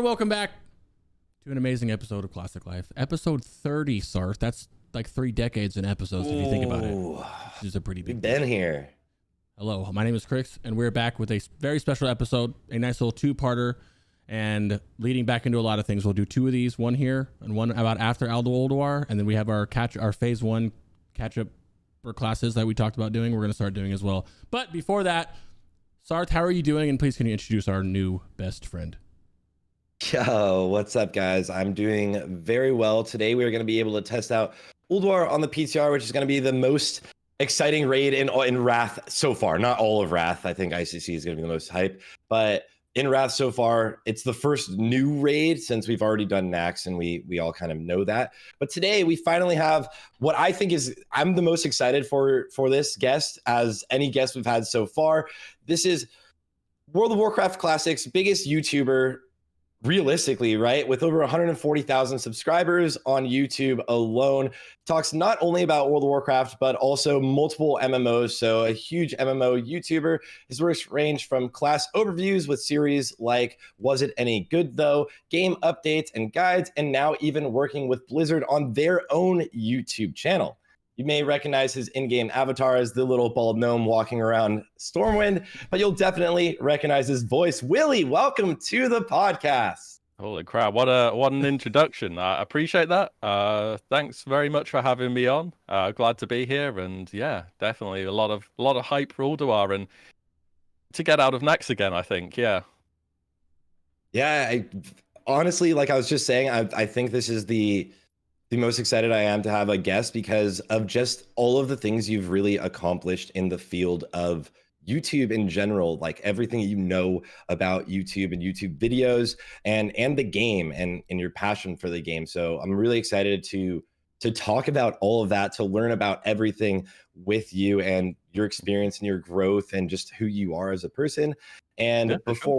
Welcome back to an amazing episode of Classic Life. Episode 30, Sarthe. That's like 3 decades in episodes if you think about it. This is a pretty big We've been here. Hello, my name is Chris, and we're back with a very special episode, a nice little 2-parter, and leading back into a lot of things. We'll do 2 of these, one here and one about after Ulduar, and then we have our phase 1 catch-up for classes that we talked about doing. We're going to start doing as well. But before that, Sarthe, how are you doing? And please can you introduce our new best friend? Yo, what's up, guys? I'm doing very well. Today, we're going to be able to test out Ulduar on the PTR, which is going to be the most exciting raid in Wrath so far. Not all of Wrath. I think ICC is going to be the most hype. But in Wrath so far, it's the first new raid since we've already done Nax, and we all kind of know that. But today, we finally have what I think is, I'm the most excited for this guest as any guest we've had so far. This is World of Warcraft Classic's biggest YouTuber, realistically, right? With over 140,000 subscribers on YouTube alone. Talks not only about World of Warcraft, but also multiple MMOs. So a huge MMO YouTuber. His works range from class overviews with series like Was It Any Good Though, game updates and guides, and now even working with Blizzard on their own YouTube channel. You may recognize his in-game avatar as the little bald gnome walking around Stormwind, but you'll definitely recognize his voice. Willie, welcome to the podcast. Holy crap, what an introduction. I appreciate that. Thanks very much for having me on. Glad to be here, and yeah, definitely a lot of hype for Ulduar and to get out of Nax again, I think. Yeah, Honestly, like I was just saying, I think this is the most excited I am to have a guest because of just all of the things you've really accomplished in the field of YouTube in general, like everything you know about YouTube and YouTube videos and the game and your passion for the game. So I'm really excited to talk about all of that, to learn about everything with you and your experience and your growth and just who you are as a person. And before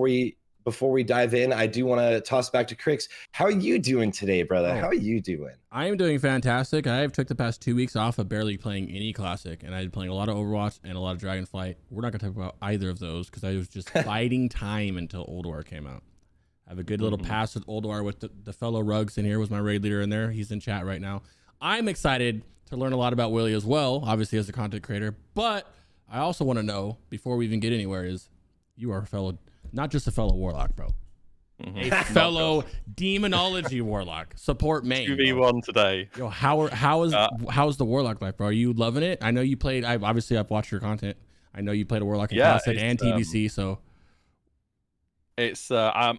we dive in, I do want to toss back to Crix. How are you doing today, brother? How are you doing? I am doing fantastic. I have took the past 2 weeks off of barely playing any classic, and I've been playing a lot of Overwatch and a lot of Dragonflight. We're not going to talk about either of those because I was just biding time until Ulduar came out. I have a good little pass with Ulduar with the fellow Rugs in here. Was my raid leader in there. He's in chat right now. I'm excited to learn a lot about Willie as well, obviously as a content creator. But I also want to know, before we even get anywhere, is you are a fellow... Not just a fellow warlock, bro. A fellow demonology warlock. Support main. 2v1 today. Yo, how's the warlock life, bro? Are you loving it? I know you played. I've watched your content. I know you played a warlock in classic and TBC. So it's I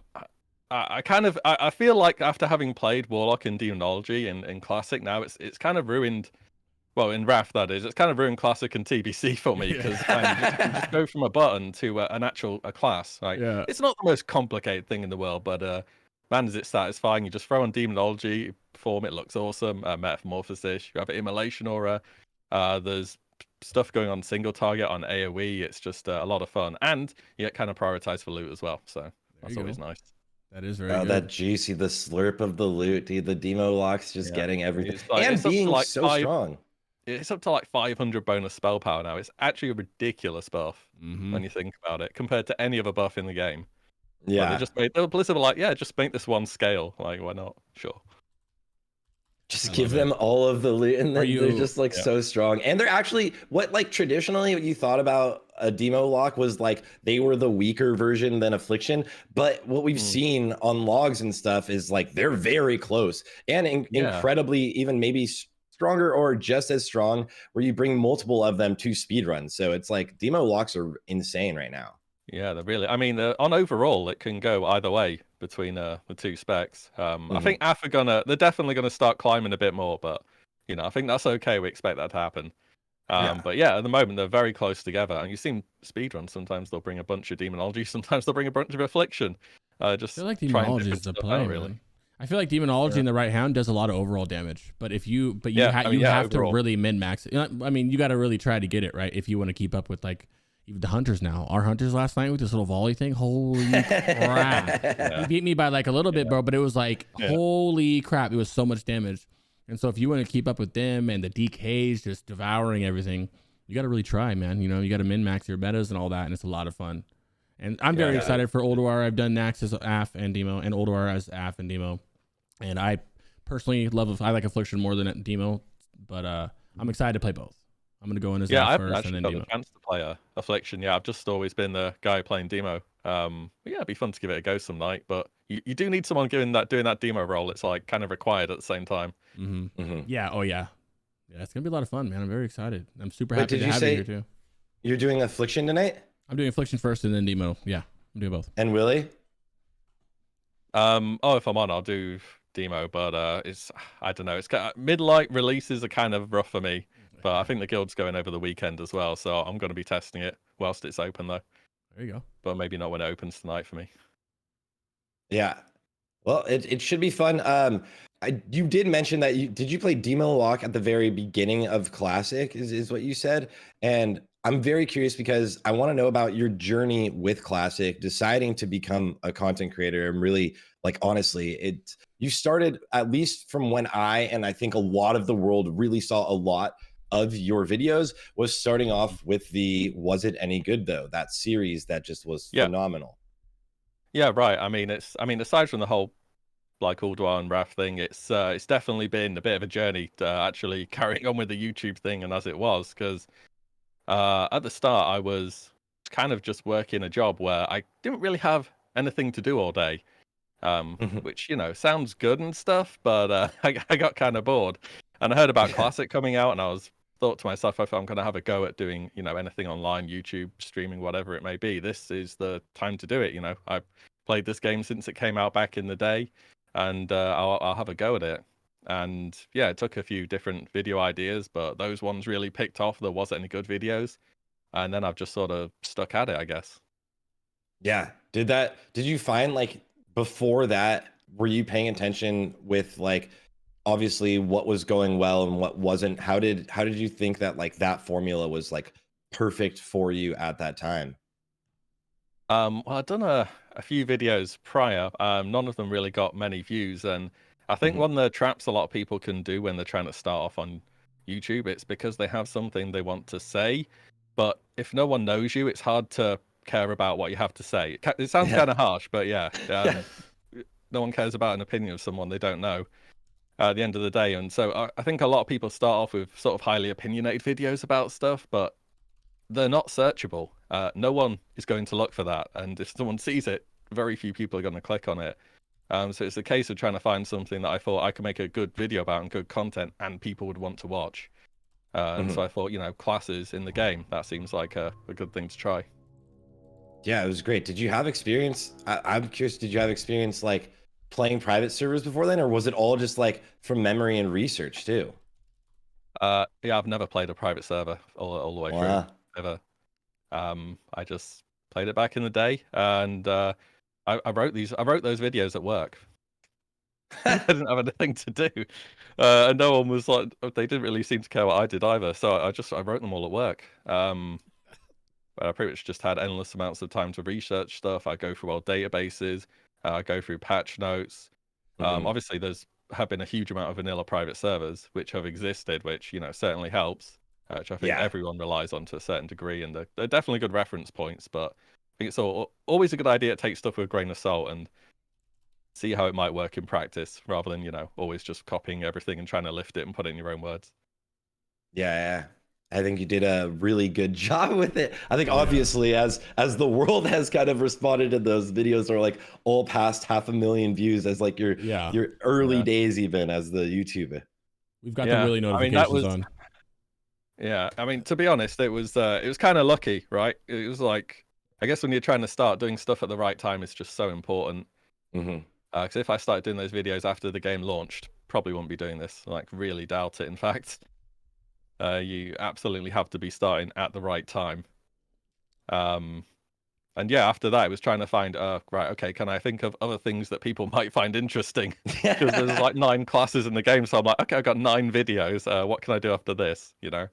feel like after having played warlock and demonology in classic, now it's kind of ruined. Well, in Wrath, that is. It's kind of ruined Classic and TBC for me, because you just go from a button to a class. Right? Yeah. It's not the most complicated thing in the world, but man, is it satisfying. You just throw on Demonology form, it looks awesome. Metamorphosis, you have an Immolation Aura. There's stuff going on single target on AoE. It's just a lot of fun. And you get kind of prioritized for loot as well, so that's always nice. That is very good. That juicy, the slurp of the loot, dude. The demo locks just getting everything. And being so strong. It's up to like 500 bonus spell power now. It's actually a ridiculous buff when you think about it, compared to any other buff in the game. Yeah. Blizzard were like, yeah, just make this one scale. Like, why not? Sure. Just give them all of the loot, and they're just like so strong. And they're actually traditionally what you thought about a demo lock was like they were the weaker version than Affliction. But what we've seen on logs and stuff is like they're very close and incredibly even maybe stronger or just as strong, where you bring multiple of them to speedrun. So it's like demo locks are insane right now. Yeah, they're really. I mean, on overall, it can go either way between the 2 specs. I think AF they're definitely gonna start climbing a bit more, but I think that's okay. We expect that to happen. But yeah, at the moment they're very close together. And you've seen speedruns. Sometimes they'll bring a bunch of demonology. Sometimes they'll bring a bunch of affliction. I feel like demonology is the play, really. I feel like demonology in the right hand does a lot of overall damage, but you have to really min max it. I mean, you got to really try to get it right if you want to keep up with like even the hunters now. Our hunters last night with this little volley thing, holy crap! He beat me by like a little bit, bro, but it was like holy crap! It was so much damage. And so if you want to keep up with them and the DKs just devouring everything, you got to really try, man. You got to min max your metas and all that, and it's a lot of fun. And I'm very excited for Ulduar. I've done Nax as AF and Demo, and Ulduar as AF and Demo. And I personally I like Affliction more than Demo, but I'm excited to play both. I'm gonna go in as AF first and then Demo. Yeah, I've got the chance to play Affliction. Yeah, I've just always been the guy playing Demo. But yeah, it'd be fun to give it a go some night. But you do need someone doing that Demo role. It's like kind of required at the same time. Yeah. Oh yeah. Yeah, it's gonna be a lot of fun, man. I'm very excited. I'm super happy to have you here too. You're doing Affliction tonight? I'm doing Affliction first and then Demo. Yeah, I'm doing both. And Willie? Oh, if I'm on, I'll do Demo, but I don't know. It's mid-light releases are kind of rough for me, but I think the guild's going over the weekend as well, so I'm going to be testing it whilst it's open though. There you go. But maybe not when it opens tonight for me. Yeah. Well, it should be fun. You did mention that did you play Demo Lock at the very beginning of Classic is what you said, and I'm very curious because I want to know about your journey with Classic, deciding to become a content creator. And really, like, honestly, you started, at least from when I think a lot of the world really saw a lot of your videos, was starting off with the Was It Any Good Though, that series that just was phenomenal. Yeah, right. I mean, aside from the whole like Ulduar and Wrath thing, it's definitely been a bit of a journey to actually carrying on with the YouTube thing, and as it was, because at the start I was kind of just working a job where I didn't really have anything to do all day, which, you know, sounds good and stuff, but I got kind of bored, and I heard about Classic coming out, and I thought to myself, if I'm going to have a go at doing, you know, anything online, YouTube, streaming, whatever it may be, this is the time to do it. You know, I've played this game since it came out back in the day, and I'll have a go at it. And yeah, it took a few different video ideas, but those ones really picked off. There wasn't any good videos, and then I've just sort of stuck at it, I guess. Yeah. Did you find, like, before that, were you paying attention with, like, obviously what was going well and what wasn't? How did you think that, like, that formula was, like, perfect for you at that time? Well, I'd done a few videos prior. None of them really got many views, and I think one of the traps a lot of people can do when they're trying to start off on YouTube, it's because they have something they want to say, but if no one knows you, it's hard to care about what you have to say. It sounds kind of harsh, but yeah, no one cares about an opinion of someone they don't know at the end of the day. And so I think a lot of people start off with sort of highly opinionated videos about stuff, but they're not searchable. No one is going to look for that, and if someone sees it, very few people are going to click on it. So it's a case of trying to find something that I thought I could make a good video about and good content, and people would want to watch. And so I thought, you know, classes in the game, that seems like a good thing to try. Yeah, it was great. Did you have experience? I'm curious, did you have experience, like, playing private servers before then, or was it all just, like, from memory and research too? Yeah, I've never played a private server all the way through, ever. I just played it back in the day, and I wrote those videos at work. I didn't have anything to do, and no one was like, they didn't really seem to care what I did either. So I wrote them all at work. But I pretty much just had endless amounts of time to research stuff. I go through old databases, I go through patch notes. Obviously, have been a huge amount of vanilla private servers which have existed, which, you know, certainly helps. Which I think everyone relies on to a certain degree, and they're definitely good reference points. But I think it's always a good idea to take stuff with a grain of salt and see how it might work in practice, rather than, you know, always just copying everything and trying to lift it and put it in your own words. Yeah, I think you did a really good job with it. I think obviously as the world has kind of responded to those videos, are like all past 500,000 views as like your early days, even as the YouTuber. We've got the Willie notifications on. Yeah, I mean, to be honest, it was kind of lucky, right? It was like, I guess when you're trying to start doing stuff at the right time, it's just so important. Because if I started doing those videos after the game launched, probably wouldn't be doing this. Like, really doubt it. In fact, you absolutely have to be starting at the right time. And yeah, after that, I was trying to find, right, okay, can I think of other things that people might find interesting? Because there's like 9 classes in the game, so I'm like, okay, I've got 9 videos. What can I do after this? You know.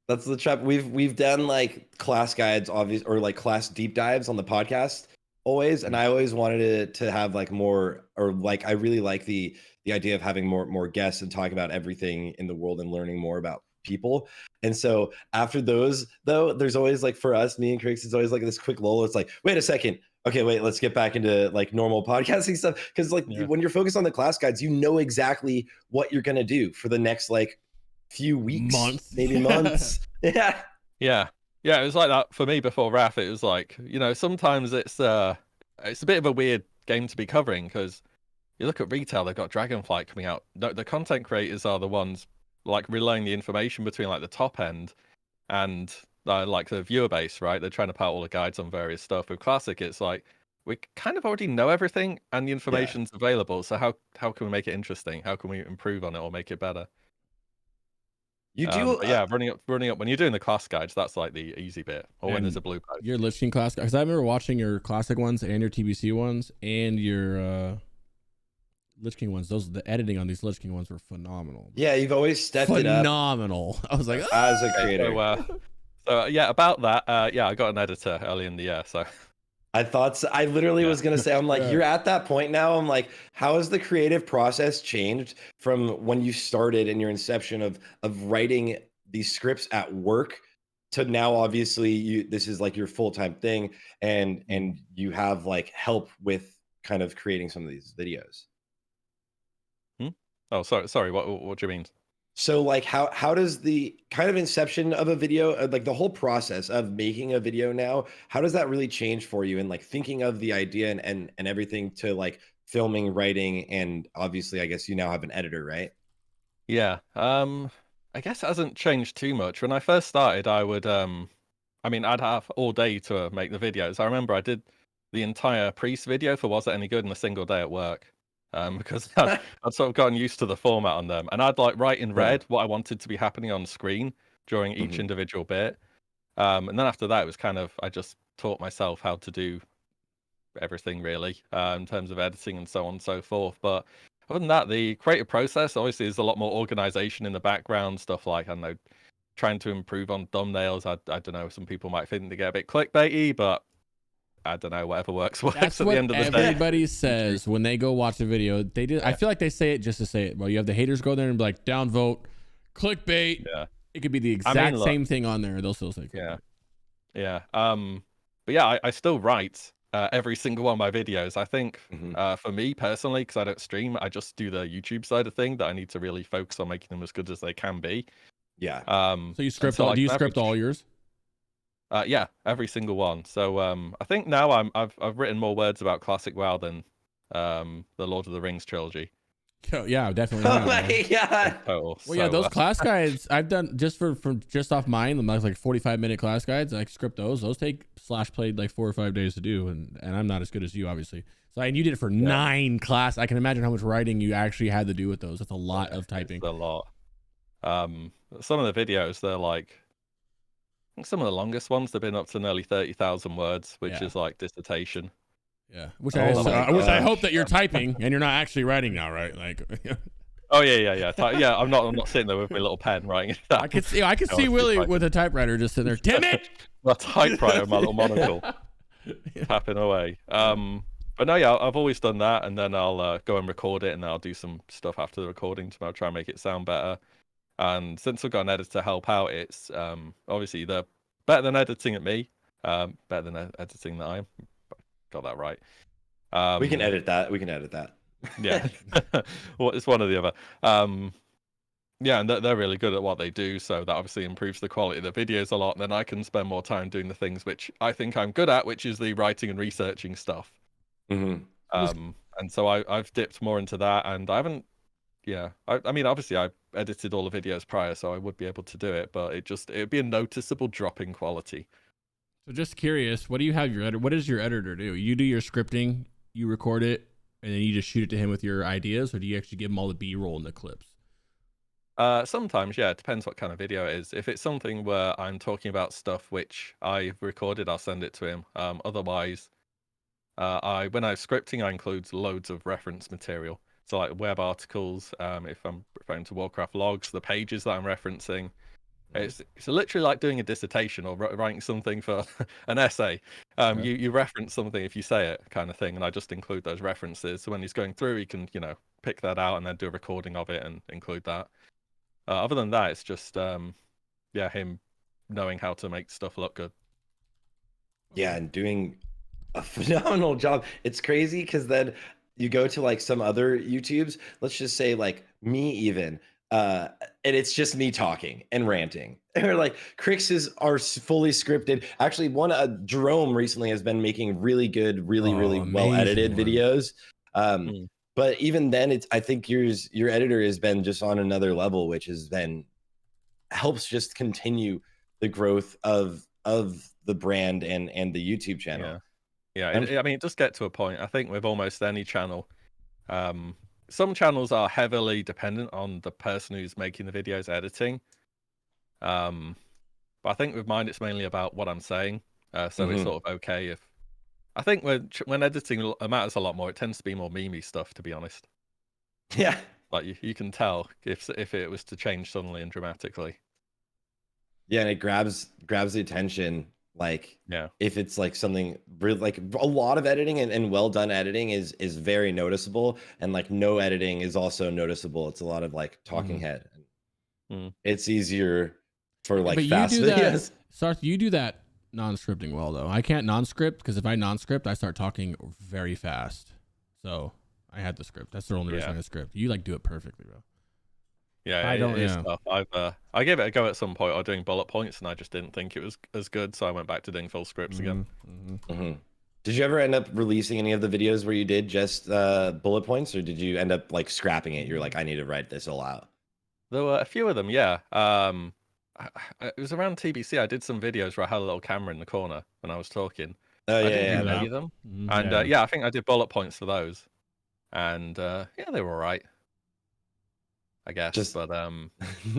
That's the trap. We've done like class guides, obvious, or like class deep dives on the podcast always, and I always wanted to have like more, or like I really like the idea of having more guests and talking about everything in the world and learning more about people. And so after those, though, there's always like for us, me and Crix, it's always like this quick lull. It's like, wait a second. Okay, wait, let's get back into like normal podcasting stuff. Because like when you're focused on the class guides, you know exactly what you're gonna do for the next like few weeks, maybe months. Yeah. It was like that for me before Wrath. It was like, sometimes it's a bit of a weird game to be covering because you look at retail, they've got Dragonflight coming out. The content creators are the ones like relaying the information between like the top end and like the viewer base, right? They're trying to put out all the guides on various stuff. With Classic, it's like we kind of already know everything and the information's available. So how can we make it interesting? How can we improve on it or make it better? You do, running up when you're doing the class guides, that's like the easy bit, or when there's a blue post. Your Lich King class, because I remember watching your classic ones and your TBC ones and your Lich King ones. The editing on these Lich King ones were phenomenal. Yeah, you've always stepped it up. Phenomenal. I was like, as a creator. So about that, I got an editor early in the year, so. I thought so. I literally was gonna say, I'm like, you're at that point now. I'm like, how has the creative process changed from when you started in your inception of writing these scripts at work to now? Obviously, this is like your full-time thing, and you have like help with kind of creating some of these videos. Oh, sorry. What do you mean? So like how does the kind of inception of a video, like the whole process of making a video now, how does that really change for you, and like thinking of the idea and everything to like filming, writing, and obviously I guess you now have an editor, right? Yeah. I guess it hasn't changed too much. When I first started, I would I'd have all day to make the videos. I remember I did the entire Priest video for Was It Any Good in a single day at work. Because I'd sort of gotten used to the format on them, and I'd like write in red what I wanted to be happening on screen during each individual bit. And then after that, it was kind of, I just taught myself how to do everything really, in terms of editing and so on and so forth. But other than that, the creative process obviously is a lot more organization in the background, stuff like, I don't know, trying to improve on thumbnails. I don't know, some people might think they get a bit clickbaity, but I don't know, whatever works That's at what the end of the day. everybody says when they go watch a video. They do. I feel like they say it just to say it. Well, you have the haters go there and be like, downvote, clickbait. Yeah. It could be the exact same thing on there. They'll still say clickbait. Yeah. But yeah, I still write every single one of my videos. I think for me personally, because I don't stream, I just do the YouTube side of thing that I need to really focus on making them as good as they can be. Yeah. So you script all? Do you script all yours? Yeah, every single one. So I think now I've written more words about Classic WoW than the Lord of the Rings trilogy. Yeah, definitely. Oh my god. Total. Well, yeah, those class guides I've done just just off mine. The like 45-minute class guides. I script those. Those take /played like 4 or 5 days to do, and I'm not as good as you, obviously. So and you did it for 9 class. I can imagine how much writing you actually had to do with those. That's a lot of typing. It's a lot. Some of the videos, they're like, I think some of the longest ones, they've been up to nearly 30,000 words, which is like dissertation. Yeah, which I hope that you're typing and you're not actually writing now, right? Like, oh yeah. Yeah, I'm not sitting there with my little pen writing it down. I could see Willie with a typewriter just sitting there. Damn it! My typewriter, my little monocle, tapping away. But no, yeah, I've always done that, and then I'll go and record it, and then I'll do some stuff after the recording to try and make it sound better. And since I've got an editor to help out, it's obviously they're better than editing at me, better than editing that I am. Got that right. We can edit that. Yeah. Well, it's one or the other. Yeah, and they're really good at what they do, so that obviously improves the quality of the videos a lot. And then I can spend more time doing the things which I think I'm good at, which is the writing and researching stuff. And so I've dipped more into that, and I haven't. Yeah, I mean, obviously I edited all the videos prior, so I would be able to do it, but it'd be a noticeable drop in quality. So just curious, what do you have your editor? What does your editor do? You do your scripting, you record it, and then you just shoot it to him with your ideas, or do you actually give him all the B-roll and the clips? Sometimes, yeah, it depends what kind of video it is. If it's something where I'm talking about stuff which I've recorded, I'll send it to him. Otherwise, when I'm scripting, I include loads of reference material. So like web articles, if I'm referring to Warcraft logs, the pages that I'm referencing. It's literally like doing a dissertation or writing something for an essay. You reference something if you say it, kind of thing, and I just include those references. So when he's going through, he can pick that out and then do a recording of it and include that. Other than that, it's just yeah, him knowing how to make stuff look good. Yeah, and doing a phenomenal job. It's crazy because then you go to like some other YouTubes, let's just say like me even, and it's just me talking and ranting. Or like Crix's are fully scripted. Actually, one Jerome recently has been making really good, really well edited amazing videos. Hmm. But even then, it's I think your editor has been just on another level, which has been helps just continue the growth of the brand and the YouTube channel. Yeah, I mean, it does get to a point. I think with almost any channel, some channels are heavily dependent on the person who's making the videos editing. But I think with mine, it's mainly about what I'm saying. So it's sort of okay if I think when editing matters a lot more, it tends to be more memey stuff, to be honest. Yeah. Like you can tell if it was to change suddenly and dramatically. Yeah, and it grabs the attention. Like, Yeah. if it's like something really like a lot of editing and well done editing is very noticeable, and like no editing is also noticeable. It's a lot of like talking head. It's easier for like But you fast do that, videos. Sarth, you do that non-scripting well though. I can't non-script because if I non-script, I start talking very fast. So I had the script. That's the only reason I script. You like do it perfectly, bro. Yeah, I don't. It is tough. I gave it a go at some point. I was doing bullet points, and I just didn't think it was as good, so I went back to doing full scripts again. Did you ever end up releasing any of the videos where you did just bullet points, or did you end up like scrapping it? You're like, I need to write this all out. There were a few of them, yeah. It was around TBC. I did some videos where I had a little camera in the corner when I was talking. Oh I yeah, didn't yeah, do many of them, and yeah, I think I did bullet points for those, and yeah, they were all right, I guess. But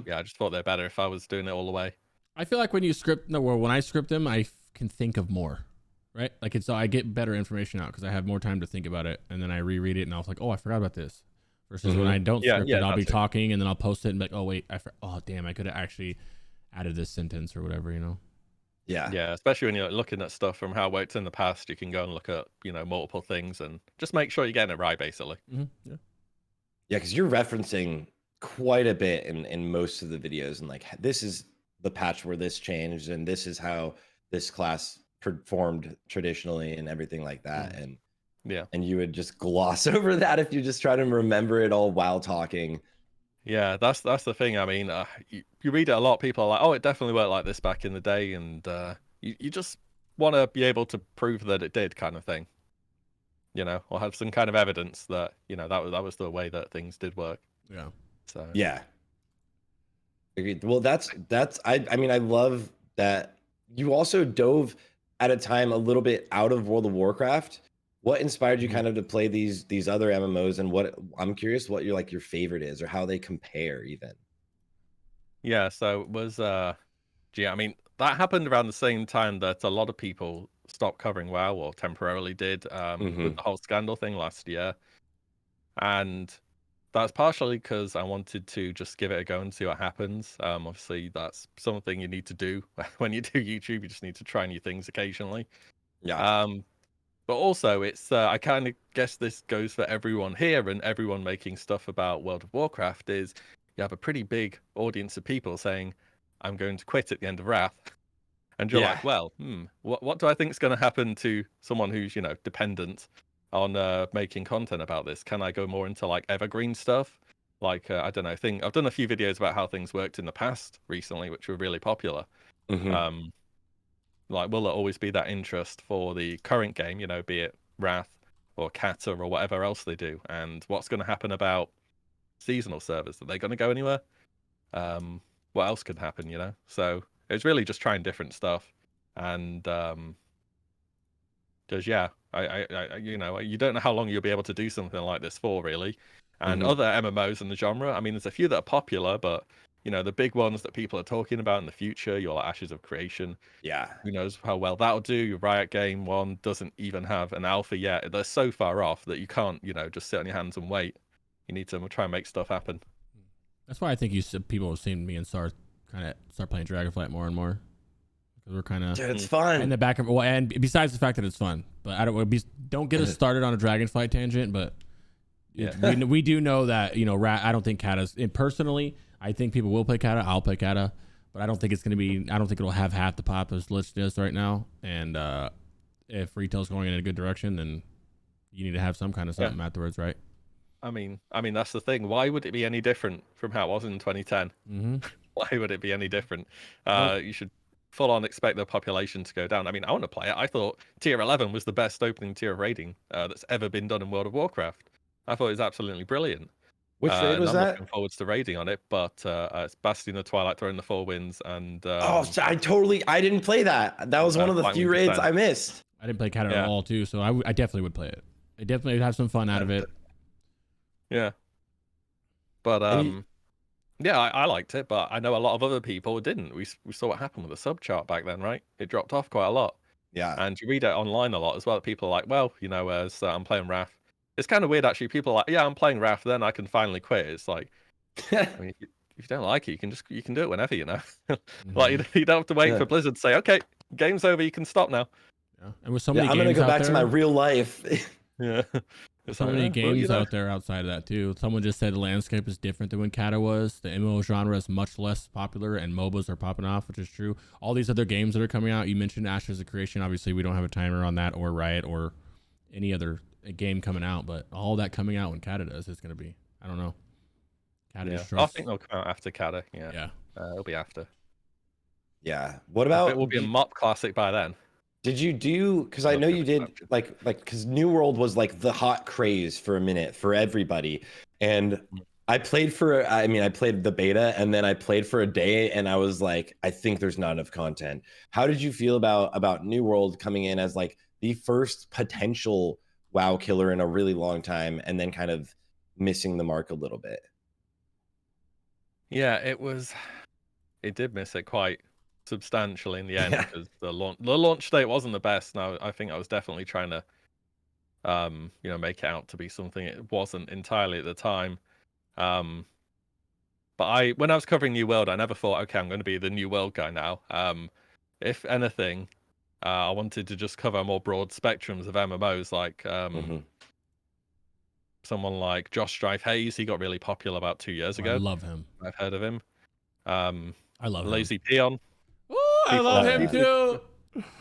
yeah, I just thought they're better if I was doing it all the way. I feel like when you script, when I script them, I can think of more, right? Like I get better information out because I have more time to think about it, and then I reread it, and I was like, oh, I forgot about this. Versus when I don't script it, I'll be talking, and then I'll post it and be like, oh wait, oh damn, I could have actually added this sentence or whatever, you know? Yeah, especially when you're looking at stuff from how it worked in the past, you can go and look at multiple things and just make sure you're getting it right, basically. Yeah, because you're referencing quite a bit in most of the videos, and like this is the patch where this changed, and this is how this class performed traditionally, and everything like that. And yeah, and you would just gloss over that if you just try to remember it all while talking. Yeah, that's the thing. I mean, you read it a lot. People are like, "Oh, it definitely worked like this back in the day," and you just want to be able to prove that it did, kind of thing. Or have some kind of evidence that that was the way that things did work. Yeah. So yeah. Agreed. Well, that's I mean, I love that you also dove at a time a little bit out of World of Warcraft. What inspired you kind of to play these other MMOs, and what I'm curious what your favorite is, or how they compare even. Yeah, so it was I mean, that happened around the same time that a lot of people stopped covering WoW, or temporarily did, with the whole scandal thing last year. And that's partially because I wanted to just give it a go and see what happens. Obviously, that's something you need to do when you do YouTube. You just need to try new things occasionally. Yeah. But also, it's I kind of guess this goes for everyone here and everyone making stuff about World of Warcraft, is you have a pretty big audience of people saying, I'm going to quit at the end of Wrath. And you're like, well, what do I think is going to happen to someone who's, dependent on making content about this? Can I go more into like evergreen stuff? Like, I don't know, I've done a few videos about how things worked in the past recently, which were really popular. Like, will there always be that interest for the current game, be it Wrath or Kata or whatever else they do? And what's going to happen about seasonal servers? Are they going to go anywhere? What else could happen, So it's really just trying different stuff. And because you don't know how long you'll be able to do something like this for, really. And other MMOs in the genre, I mean, there's a few that are popular, but the big ones that people are talking about in the future, your Ashes of Creation. Yeah. Who knows how well that'll do? Your Riot Game one doesn't even have an alpha yet. They're so far off that you can't, just sit on your hands and wait. You need to try and make stuff happen. That's why I think people have seen me and Sarth kind of start playing Dragonflight more and more. Because we're kind of... it's fun. In the back of... Well, and besides the fact that it's fun. But don't get us started on a Dragonflight tangent, but We do know that, you know, I don't think Kata's, personally, I think people will play Kata. I'll play Kata, but I don't think it's going to be, I don't think it'll have half the pop as Lich does right now. And if retail's going in a good direction, then you need to have some kind of something afterwards, right? I mean, that's the thing. Why would it be any different from how it was in 2010? Why would it be any different? You should full on expect the population to go down. I mean, I want to play it. I thought tier 11 was the best opening tier of raiding that's ever been done in World of Warcraft. I thought it was absolutely brilliant. Which raid was I'm that? looking forward to raiding on it, but it's Bastion of Twilight Throne, the Four Winds, and I didn't play that. That was one of the few raids I missed. I didn't play Kata at all too, so I definitely would play it. I definitely would have some fun out of it. Yeah. But yeah, I liked it, but I know a lot of other people didn't. We saw what happened with the sub chart back then, right? It dropped off quite a lot. Yeah. And you read it online a lot as well. People are like, well, you know, as I'm playing Wrath. It's kind of weird, actually. People are like, yeah, I'm playing Wrath, then I can finally quit. It's like, I mean, if you don't like it, you can do it whenever, you know. Like you don't have to wait for Blizzard to say, okay, game's over, you can stop now. Yeah. And with so many I'm games gonna go back there, to my real life. Yeah. There's so many games out there outside of that too. Someone just said the landscape is different than when Kata was. The MMO genre is much less popular, and MOBAs are popping off, which is true. All these other games that are coming out, you mentioned Ashes of Creation. Obviously, we don't have a timer on that, or Riot, or any other game coming out. But all that coming out when Kata does, it's going to be, I don't know. Kata I think they'll come out after Kata. Yeah. It'll be after. Yeah. What about? It will be a MOP classic by then. Did you do? Because I know you did. Like because New World was like the hot craze for a minute for everybody, and I played for. I mean, I played the beta, and then I played for a day, and I was like, I think there's not enough content. How did you feel about New World coming in as like the first potential WoW killer in a really long time, and then kind of missing the mark a little bit? Yeah, it did miss it quite substantially in the end because the launch date wasn't the best. Now I think I was definitely trying to you know, make it out to be something it wasn't entirely at the time. But when I was covering New World, I never thought, okay, I'm going to be the New World guy now. If anything, I wanted to just cover more broad spectrums of MMOs, like someone like Josh Strife Hayes. He got really popular about 2 years ago. I love him. I've heard of him. I love Lazy him. Peon. Oh, I love him too.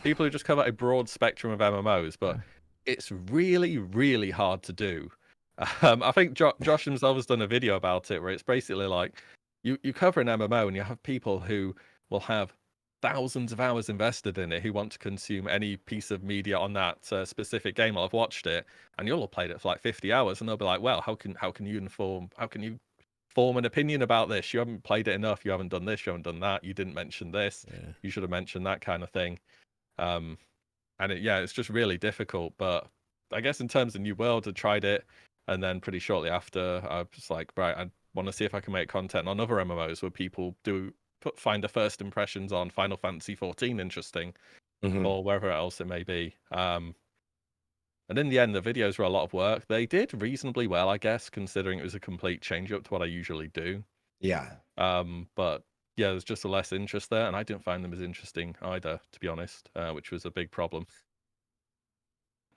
People who just cover a broad spectrum of MMOs, but it's really, really hard to do. I think Josh himself has done a video about it where it's basically like you cover an MMO and you have people who will have thousands of hours invested in it who want to consume any piece of media on that specific game. I've watched it, and you'll have played it for like 50 hours, and they'll be like, well, how can you form an opinion about this? You haven't played it enough. You haven't done this. You haven't done that. You didn't mention this. Yeah. You should have mentioned that kind of thing. And it's just really difficult. But I guess in terms of New World, I tried it, and then pretty shortly after, I was like, right, I want to see if I can make content on other MMOs where people find the first impressions on Final Fantasy 14 interesting, or wherever else it may be. And in the end, the videos were a lot of work. They did reasonably well, I guess, considering it was a complete change up to what I usually do. Yeah. But yeah, there's just a less interest there, and I didn't find them as interesting either, to be honest, which was a big problem.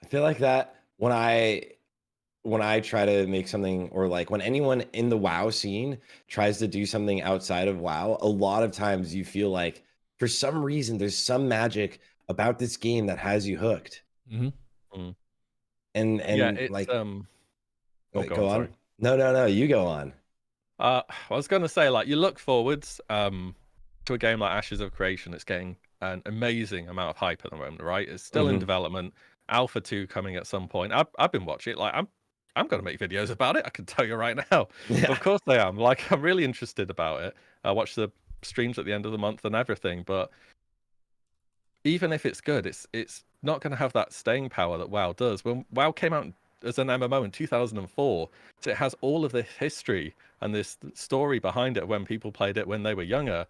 I feel like that when I try to make something, or like when anyone in the WoW scene tries to do something outside of WoW, a lot of times you feel like for some reason there's some magic about this game that has you hooked. And yeah, it's, like go on. No, you go on. I was going to say, like, you look forwards to a game like Ashes of Creation. It's getting an amazing amount of hype at the moment, right? It's still in development. Alpha 2 coming at some point. I've been watching it. Like, I'm going to make videos about it. I can tell you right now. Yeah. Of course I am. Like, I'm really interested about it. I watch the streams at the end of the month and everything. But even if it's good, it's not going to have that staying power that WoW does. When WoW came out as an MMO in 2004, so it has all of this history and this story behind it when people played it when they were younger.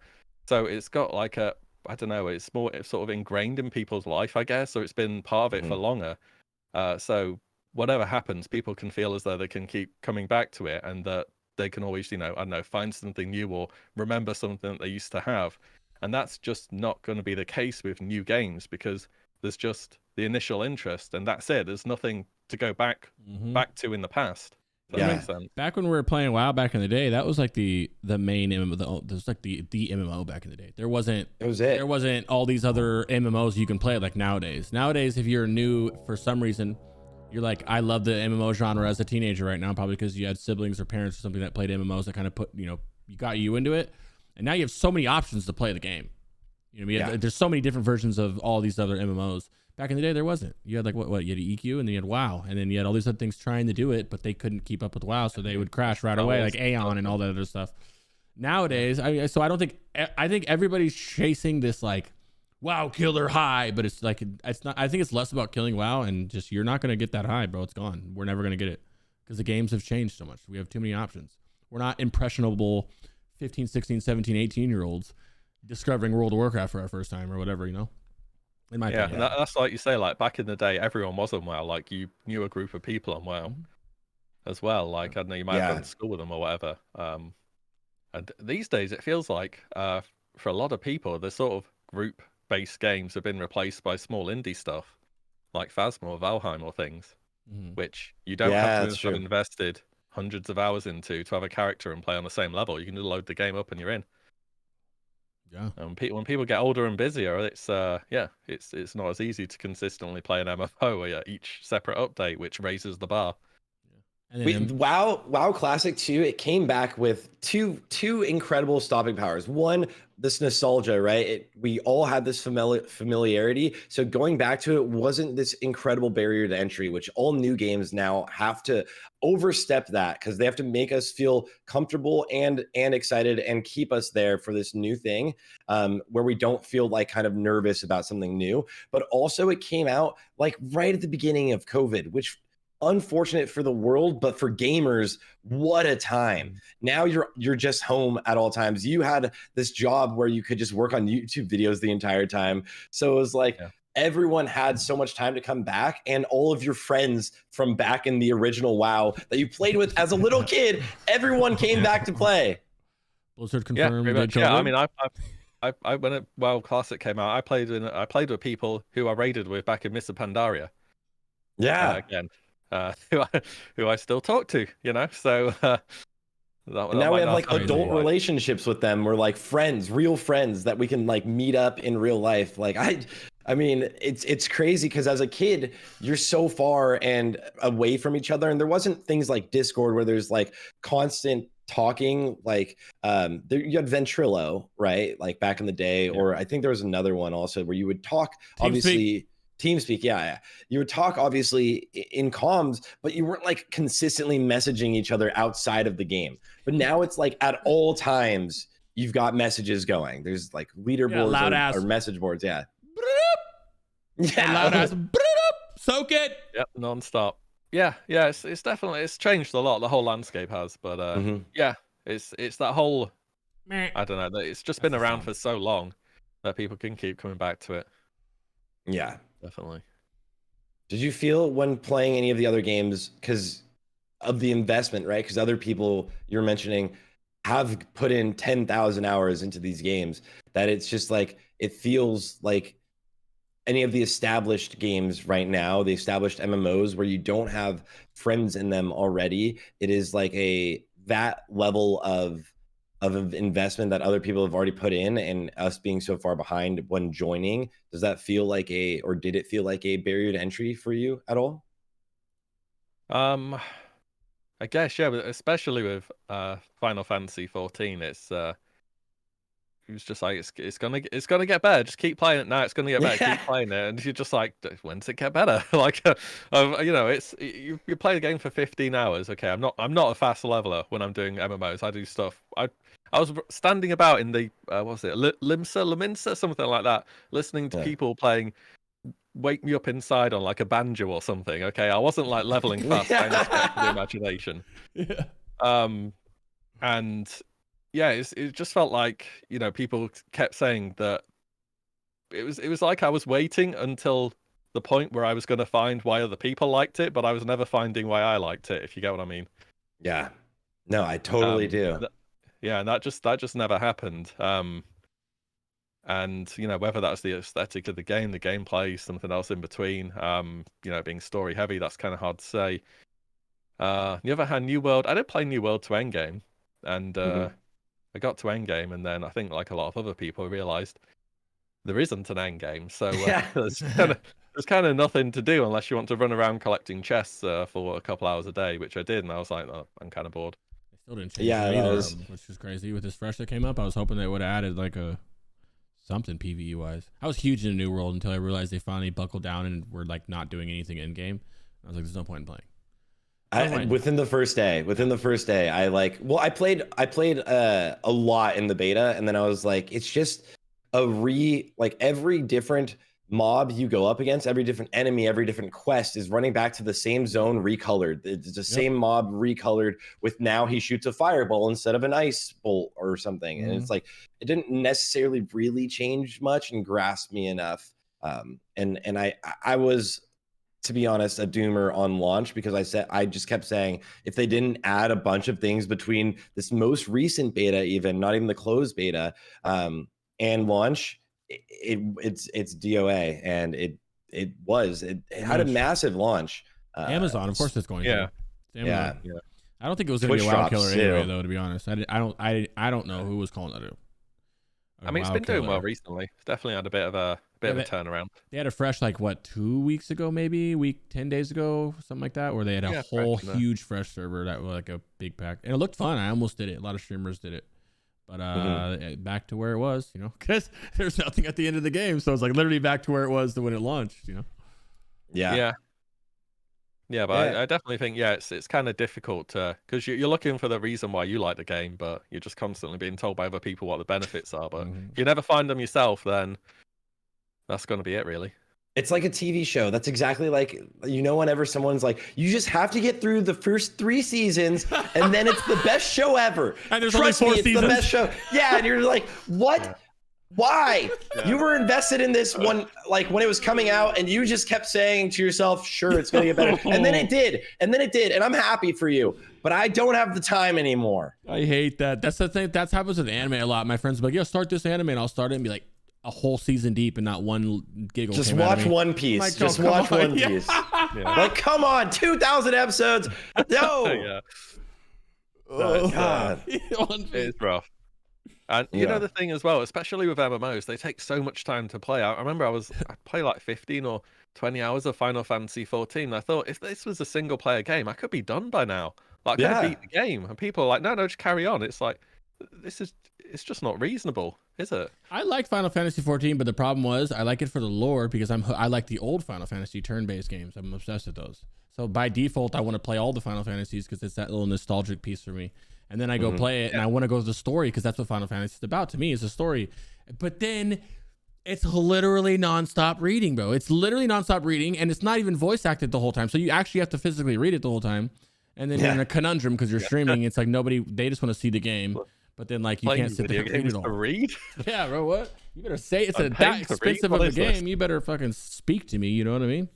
So it's got like I don't know, it's sort of ingrained in people's life, I guess, or it's been part of it for longer. So whatever happens, people can feel as though they can keep coming back to it, and that they can always, you know, I don't know, find something new or remember something that they used to have. And that's just not going to be the case with new games, because there's just the initial interest, and that's it. There's nothing to go back to in the past. That Yeah. makes sense. Back when we were playing WoW back in the day, that was like the main MMO. There's like the MMO back in the day. There wasn't all these other MMOs you can play like nowadays. Nowadays, if you're new for some reason, you're like, I love the MMO genre as a teenager right now, probably because you had siblings or parents or something that played MMOs that kind of put, you got you into it. And now you have so many options to play the game. You know, there's so many different versions of all these other MMOs. Back in the day, there wasn't. You had like what? You had EQ, and then you had WoW, and then you had all these other things trying to do it, but they couldn't keep up with WoW, so they would crash right away, like Aeon and all that other stuff. Nowadays, I think everybody's chasing this like WoW killer high, but it's not. I think it's less about killing WoW and just you're not gonna get that high, bro. It's gone. We're never gonna get it because the games have changed so much. We have too many options. We're not impressionable 15, 16, 17, 18-year-olds discovering World of Warcraft for our first time or whatever, In my opinion. That's like you say, like back in the day, everyone was on WoW. Like you knew a group of people on WoW as well. Like I don't know, you might have gone to school with them or whatever. And these days, it feels like for a lot of people, the sort of group-based games have been replaced by small indie stuff, like Phasma or Valheim or things, which you don't have to have invested hundreds of hours into to have a character and play on the same level. You can just load the game up and you're in. Yeah. And when people get older and busier, it's it's not as easy to consistently play an MMO at each separate update, which raises the bar. And WoW Classic 2, it came back with two incredible stopping powers. One, this nostalgia, right? We all had this familiarity. So going back to it wasn't this incredible barrier to entry, which all new games now have to overstep that because they have to make us feel comfortable and excited and keep us there for this new thing, where we don't feel like kind of nervous about something new. But also it came out like right at the beginning of COVID, which unfortunate for the world, but for gamers, what a time. Now you're just home at all times. You had this job where you could just work on YouTube videos the entire time. So it was like everyone had so much time to come back, and all of your friends from back in the original WoW that you played with as a little kid, everyone came back to play. Blizzard confirmed. I mean, I when WoW Classic came out, I played with people who I raided with back in Mr. Pandaria. Yeah. Again. Who I still talk to, so now we have like adult relationships with them. We're like friends, real friends that we can like meet up in real life. Like I mean, it's crazy because as a kid, you're so far and away from each other, and there wasn't things like Discord where there's like constant talking. Like you had Ventrilo, right? Like back in the day, or I think there was another one also where you would talk. Obviously. TeamSpeak, yeah. You would talk obviously in comms, but you weren't like consistently messaging each other outside of the game. But now it's like at all times you've got messages going. There's like leaderboards or message boards, yeah. Loud ass. Soak it. Yep, nonstop. Yeah. It's definitely changed a lot. The whole landscape has, but yeah, it's that whole. I don't know. It's just been around for so long that people can keep coming back to it. Yeah. Definitely. Did you feel when playing any of the other games, because of the investment, right? Because other people you're mentioning have put in 10,000 hours into these games, that it's just like, it feels like any of the established games right now, the established MMOs where you don't have friends in them already, it is like that level of investment that other people have already put in, and us being so far behind when joining, does that feel like did it feel like a barrier to entry for you at all? I guess, yeah, but especially with Final Fantasy 14, it was just like it's gonna get better. Just keep playing it now. It's gonna get better. Keep playing it, and you're just like, when does it get better? Like, it's you play the game for 15 hours. Okay, I'm not a fast leveler when I'm doing MMOs. I do stuff. I was standing about in the what was it, Limsa, something like that, listening to people playing Wake Me Up Inside on like a banjo or something. Okay, I wasn't like leveling fast by any stretch of the imagination. And yeah, it just felt like, people kept saying that it was like I was waiting until the point where I was going to find why other people liked it, but I was never finding why I liked it, if you get what I mean. Yeah. No, I totally do. And that just never happened. And whether that's the aesthetic of the gameplay, something else in between, being story heavy, that's kind of hard to say. The other hand, New World, I did play New World to endgame, and Mhm. I got to endgame, and then I think like a lot of other people realized there isn't an endgame, so Yeah. there's kind of nothing to do unless you want to run around collecting chests for a couple hours a day, which I did, and I was like, oh, I'm kind of bored. They still didn't change Yeah, that that either, was which is crazy. With this fresh that came up, I was hoping they would have added like a something PvE wise. I was huge in the New World until I realized they finally buckled down and were like not doing anything in game. I was like, there's no point in playing. within the first day, I played a lot in the beta, and then I was like, it's just like every different mob you go up against, every different enemy, every different quest is running back to the same zone recolored. It's the same mob recolored with now he shoots a fireball instead of an ice bolt or something. And it's like, it didn't necessarily really change much and grasp me enough. And I was, to be honest, a doomer on launch because I just kept saying if they didn't add a bunch of things between this most recent beta, even not even the closed beta, and launch, it's DOA, and it had a massive launch. Amazon, of course, it's going Yeah. to. Amazon. Yeah. I don't think it was going to be a Twitch wild drops, killer anyway, too. though. To be honest, I don't know who was calling that. I mean, it's been doing well recently. It's definitely had a bit of a turnaround. They had a fresh, like, what, 2 weeks ago, maybe 10 days ago, something like that, where they had a whole huge fresh server that was like a big pack, and it looked fun. I almost did it. A lot of streamers did it, but back to where it was, you know, because there's nothing at the end of the game, so it's like literally back to where it was when it launched, you know. Yeah, but I definitely think it's kind of difficult because you're looking for the reason why you like the game, but you're just constantly being told by other people what the benefits are. But if you never find them yourself, then that's going to be it, really. It's like a TV show. That's exactly like, whenever someone's like, you just have to get through the first 3 seasons, and then it's the best show ever. And there's Trust only 4 me, it's seasons. the best show. Yeah, and you're like, what? Yeah. Why? Yeah. You were invested in this one, like when it was coming out, and you just kept saying to yourself, sure, it's going to get better. And then it did. And I'm happy for you. But I don't have the time anymore. I hate that. That's the thing. That happens with anime a lot. My friends are like, start this anime. And I'll start it and be like a whole season deep and not one giggle. Just watch One Piece. Like, just watch One Piece. Yeah. Like, come on, 2,000 episodes. No. Yeah. Oh, God. It's rough. And you know the thing as well, especially with MMOs, they take so much time to play. I remember I play like 15 or 20 hours of Final Fantasy 14. I thought if this was a single player game, I could be done by now. Like I could beat the game. And people are like, no, just carry on. It's like it's just not reasonable, is it? I liked Final Fantasy 14, but the problem was I like it for the lore because I like the old Final Fantasy turn-based games. I'm obsessed with those. So by default, I want to play all the Final Fantasies because it's that little nostalgic piece for me. And then I go play it, and I want to go to the story because that's what Final Fantasy is about. To me, is a story. But then it's literally nonstop reading, bro. It's literally nonstop reading, and it's not even voice acted the whole time. So you actually have to physically read it the whole time. And then you're in a conundrum because you're streaming. It's like they just want to see the game. But then like you can't sit there and read it all. Read? Yeah, bro. What? You better say it's that expensive of a game. You better fucking speak to me. You know what I mean?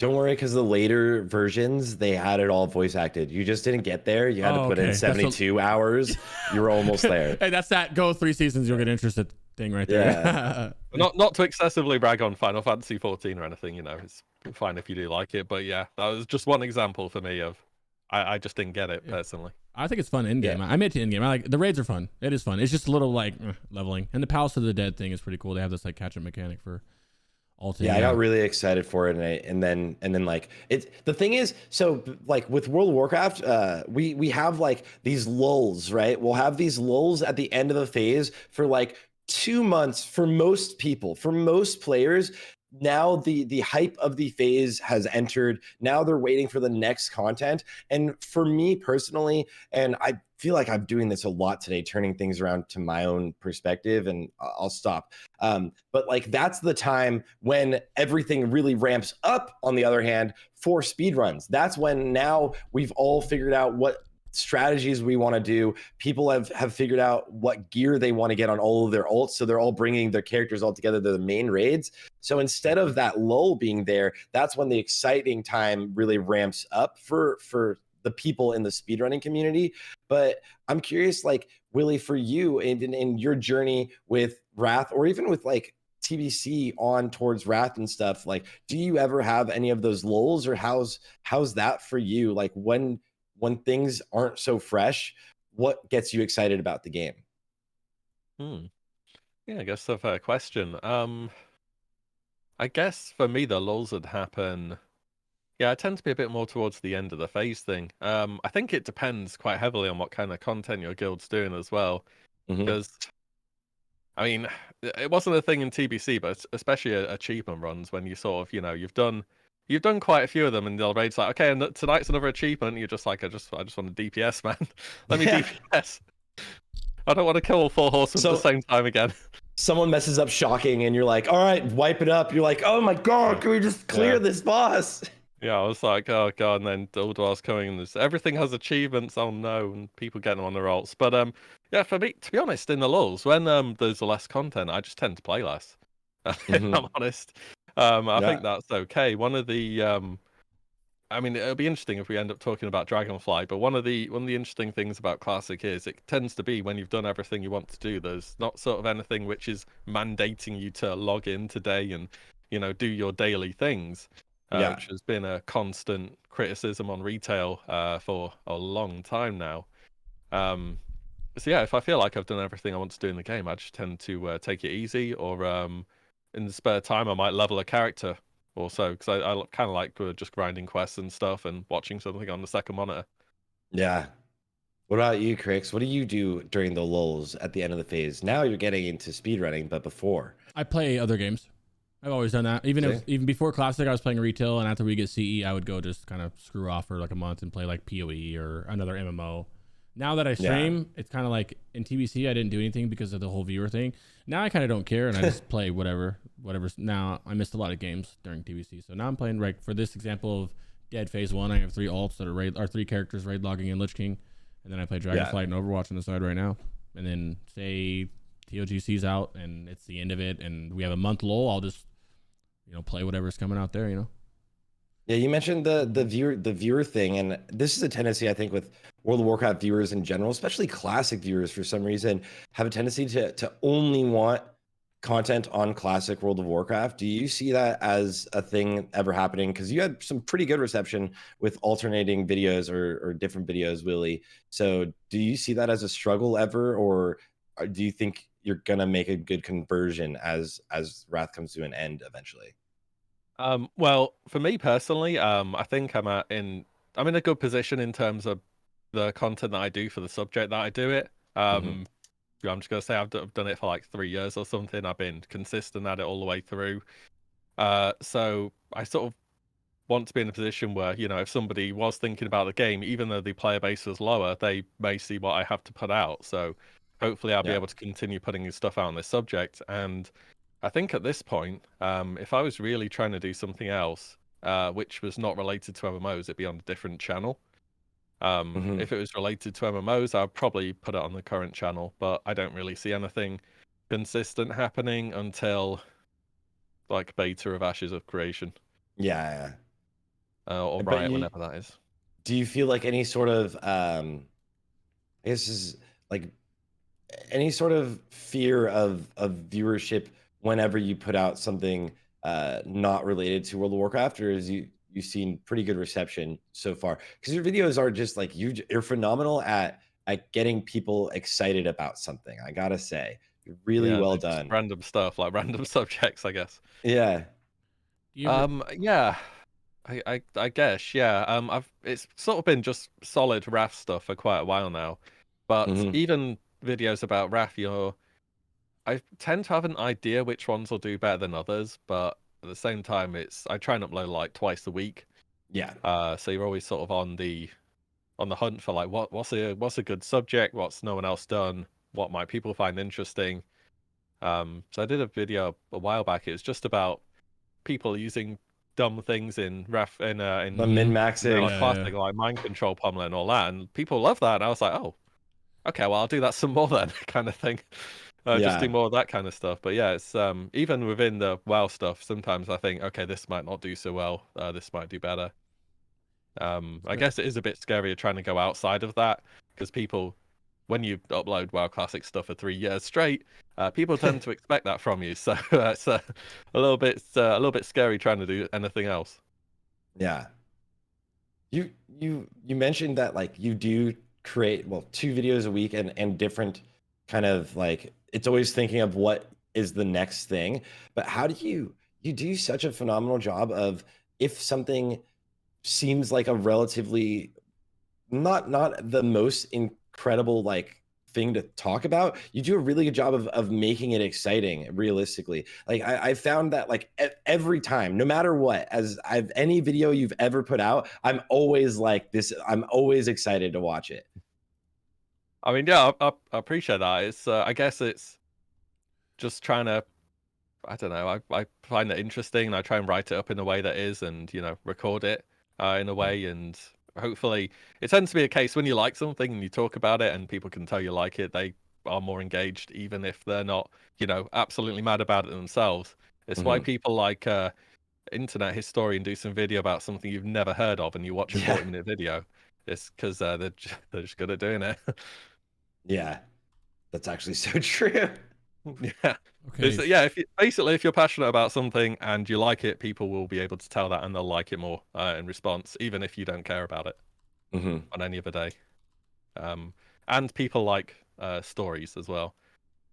Don't worry, because the later versions, they had it all voice acted. You just didn't get there. You had to put in 72 hours. You were almost there. Hey, that's that. Go 3 seasons, you'll get interested thing right there. Yeah. Not to excessively brag on Final Fantasy 14 or anything, it's fine if you do like it. But yeah, that was just one example for me of I just didn't get it personally. I think it's fun in game. I made it in game. I like the raids are fun. It is fun. It's just a little like leveling, and the Palace of the Dead thing is pretty cool. They have this like catch up mechanic for. I got really excited for it, and then like the thing is, so like with World of Warcraft, we have like these lulls, right? We'll have these lulls at the end of the phase for like 2 months for most people, for most players. Now the hype of the phase has entered. Now they're waiting for the next content. And for me personally, and I feel like I'm doing this a lot today, turning things around to my own perspective, and I'll stop. But like that's the time when everything really ramps up, on the other hand, for speedruns. That's when now we've all figured out what strategies we want to do. People have figured out what gear they want to get on all of their ults, so they're all bringing their characters all together to the main raids. So instead of that lull being there, that's when the exciting time really ramps up for the people in the speedrunning community. But I'm curious, like Willie, for you in your journey with Wrath, or even with like TBC on towards Wrath and stuff, like do you ever have any of those lulls, or how's that for you? Like when when things aren't so fresh, what gets you excited about the game? Yeah, I guess that's a fair question. I guess for me, the lulls would happen. Yeah, I tend to be a bit more towards the end of the phase thing. I think it depends quite heavily on what kind of content your guild's doing as well. Hmm. Because, I mean, it wasn't a thing in TBC, but especially achievement runs when you sort of, you've done quite a few of them, and they'll raid's like, okay, and tonight's another achievement. And you're just like, I just want a DPS, man. Let me Yeah. DPS. I don't want to kill all 4 horsemen at the So same time again. someone messes up shocking, and you're like, all right, wipe it up. You're like, oh my god, Yeah. can we just clear this boss? Yeah, I was like, oh god, and then Ulduar's coming, and everything has achievements. Oh no, and people getting on their ults. But yeah, for me, to be honest, in the lulls, when there's less content, I just tend to play less. If I'm honest, I Yeah. think that's okay. One of the I mean, it'll be interesting if we end up talking about Dragonfly, but one of the interesting things about Classic is it tends to be when you've done everything you want to do, there's not sort of anything which is mandating you to log in today and, do your daily things, Yeah. which has been a constant criticism on retail for a long time now. So yeah, if I feel like I've done everything I want to do in the game, I just tend to take it easy, or in the spare time, I might level a character also, because I kind of like just grinding quests and stuff and watching something on the second monitor. Yeah. What about you, Crix? What do you do during the lulls at the end of the phase? Now you're getting into speedrunning, but before. I play other games. I've always done that. Even before Classic, I was playing retail, and after we get CE, I would go just kind of screw off for like a month and play like PoE or another MMO. Now that I stream, it's kind of like in TBC, I didn't do anything because of the whole viewer thing. Now I kind of don't care, and I just play whatever. Now I missed a lot of games during TBC, so now I'm playing like for this example of Dead Phase 1. I have 3 alts that are 3 characters raid logging in Lich King, and then I play Dragonflight and Overwatch on the side right now. And then say TOGC's out and it's the end of it, and we have a month lull, I'll just play whatever's coming out there. Yeah, you mentioned the viewer thing, and this is a tendency I think with World of Warcraft viewers in general, especially classic viewers for some reason, have a tendency to only want content on classic World of Warcraft. Do you see that as a thing ever happening? Because you had some pretty good reception with alternating videos or different videos, Willie. So do you see that as a struggle ever, or do you think you're gonna make a good conversion as Wrath comes to an end eventually? Well, for me personally, I think I'm in a good position in terms of the content that I do for the subject that I do it. I'm just gonna say I've done it for like 3 years or something. I've been consistent at it all the way through. So I sort of want to be in a position where, if somebody was thinking about the game, even though the player base was lower, they may see what I have to put out. So hopefully I'll be able to continue putting stuff out on this subject. And I think at this point, if I was really trying to do something else, which was not related to MMOs, it'd be on a different channel. If it was related to MMOs, I'd probably put it on the current channel, but I don't really see anything consistent happening until like beta of Ashes of Creation. Yeah. Or Riot, whenever that is. Do you feel like any sort of I guess is like any sort of fear of viewership whenever you put out something not related to World of Warcraft, or is you've seen pretty good reception so far? Because your videos are just like you're phenomenal at getting people excited about something. I gotta say, you're really well done. Random stuff, like random subjects, I guess. Yeah. Yeah. I guess, yeah. It's sort of been just solid Wrath stuff for quite a while now. But even videos about Wrath, I tend to have an idea which ones will do better than others, but at the same time I try and upload like twice a week. Yeah. So you're always sort of on the hunt for like what's a good subject, what's no one else done, what might people find interesting. So I did a video a while back. It was just about people using dumb things in Wrath in min-maxing, classic, like mind control pummeling and all that, and people love that. And I was like, oh, okay, well I'll do that some more then, kind of thing. Just do more of that kind of stuff. But yeah, it's even within the WoW stuff, sometimes I think, okay, this might not do so well. This might do better. I guess it is a bit scarier trying to go outside of that, because people, when you upload WoW Classic stuff for 3 years straight, people tend to expect that from you. So it's a little bit scary trying to do anything else. Yeah. You mentioned that like you do create, well, 2 videos a week and different kind of like, it's always thinking of what is the next thing. But how do you do such a phenomenal job of, if something seems like a relatively not the most incredible like thing to talk about, you do a really good job of making it exciting realistically. Like I found that like every time, no matter what, as I've any video you've ever put out, I'm always like this, I'm always excited to watch it. I mean, yeah, I appreciate that. It's I guess it's just trying to, I don't know, I find it interesting and I try and write it up in a way that is, and record it in a way, and hopefully it tends to be a case when you like something and you talk about it and people can tell you like it, they are more engaged even if they're not absolutely mad about it themselves. It's why people like internet historian do some video about something you've never heard of and you watch a 40-minute video. It's because they're just good at doing it. Yeah, that's actually so true. Yeah. Okay. Yeah, if you're passionate about something and you like it, people will be able to tell that and they'll like it more in response, even if you don't care about it on any other day. And people like stories as well.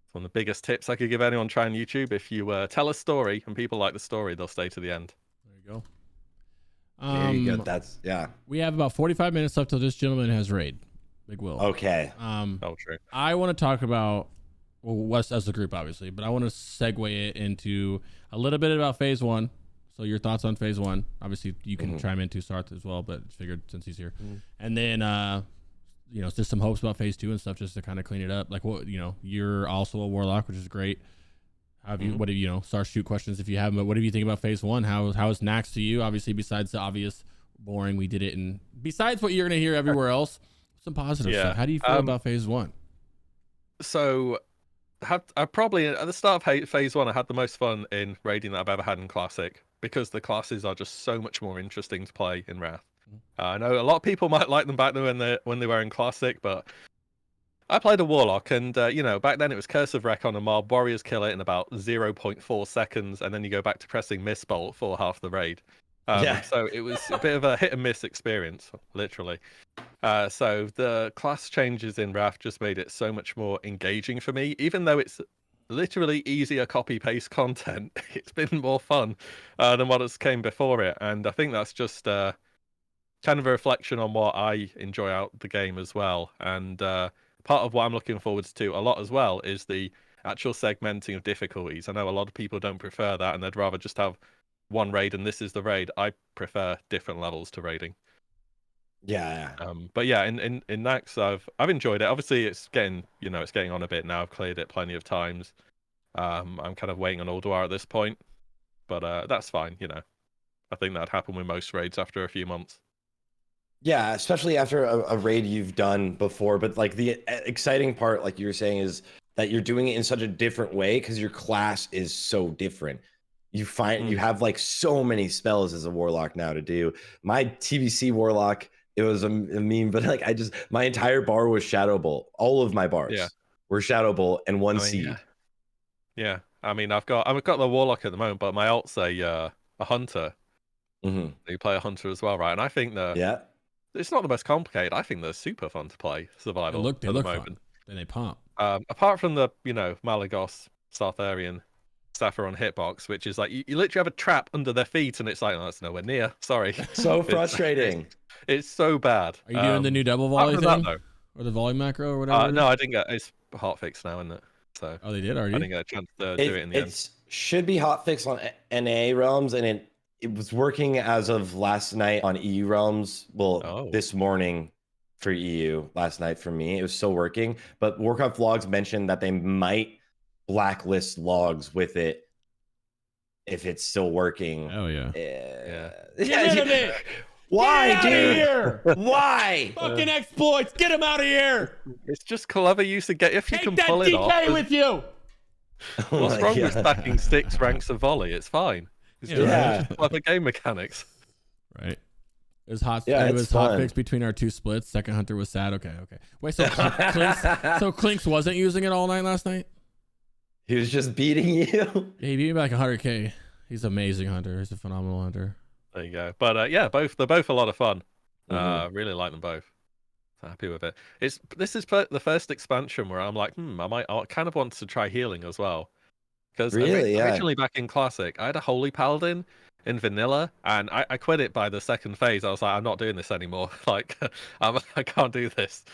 It's one of the biggest tips I could give anyone trying YouTube. If you tell a story and people like the story, they'll stay to the end. There you go. There you go. That's We have about 45 minutes left till this gentleman has raid. Big Will. Okay. True. I want to talk about West as a group, obviously, but I want to segue it into a little bit about phase 1. So your thoughts on phase 1. Obviously, you can chime into Sarthe as well, but figured since he's here. And then, just some hopes about phase 2 and stuff, just to kind of clean it up. Like, what, you're also a warlock, which is great. What have you, start shoot questions if you have, but what do you think about phase 1? How is Nax to you? Obviously, besides the obvious boring, we did it, and besides what you're going to hear everywhere else, some positive stuff. How do you feel about phase 1? So, I probably at the start of phase 1, I had the most fun in raiding that I've ever had in Classic because the classes are just so much more interesting to play in Wrath. I know a lot of people might like them back then when they were in Classic, but I played a Warlock, and back then it was Curse of Wreck on a mob, Warriors kill it in about 0.4 seconds, and then you go back to pressing Mistbolt for half the raid. So it was a bit of a hit and miss experience, literally. So the class changes in Wrath just made it so much more engaging for me, even though it's literally easier copy-paste content. It's been more fun than what has came before it, and I think that's just kind of a reflection on what I enjoy out the game as well. And part of what I'm looking forward to a lot as well is the actual segmenting of difficulties. I know a lot of people don't prefer that and they'd rather just have one raid and this is the raid. I prefer different levels to raiding. But yeah, in Nax I've enjoyed it. Obviously it's getting on a bit now. I've cleared it plenty of times. I'm kind of waiting on Ulduar at this point, but that's fine. I think that'd happen with most raids after a few months. Yeah, especially after a raid you've done before. But like the exciting part, like you were saying, is that you're doing it in such a different way because your class is so different. You find you have like so many spells as a warlock now to do. My TBC warlock, it was a meme, but like my entire bar was Shadow Bolt. All of my bars were Shadow Bolt and one seed. Yeah. I mean, I've got the warlock at the moment, but my alt's a hunter. You play a hunter as well, right? And I think it's not the most complicated. I think they're super fun to play survival. They look fun. Then they pop. Apart from the Malagos Sartharian Saffron hitbox, which is like you literally have a trap under their feet, and it's like, oh, that's nowhere near. Sorry. So frustrating. It's so bad. Are you doing the new double volley thing, or the volley macro, or whatever? No, I didn't get. It's hotfix now, isn't it? So they did already. I didn't get a chance to do it in the end. It should be hotfix on NA realms, and it was working as of last night on EU realms. Well, this morning for EU, last night for me, it was still working. But Warcraft logs mentioned that they might blacklist logs with it if it's still working. Oh yeah. Get rid of it. Why, dude? Here. Why? Fucking exploits. Get him out of here. It's just clever use to get if you can pull it off. Take that DK with you. What's wrong with stacking 6 ranks of volley? It's fine. It's just clever game mechanics. Right. It was hotfix between our 2 splits. Second hunter was sad. Okay. Wait, so Clinks wasn't using it all night last night? He was just beating you? Yeah, he beat me by like 100k. He's an amazing hunter. He's a phenomenal hunter. There you go. But they're both a lot of fun. Really like them both. Happy with it. This is the first expansion where I'm like, I kind of want to try healing as well. Because Really, yeah. originally back in Classic, I had a Holy Paladin in Vanilla, and I quit it by the second phase. I was like, I'm not doing this anymore. Like, I can't do this.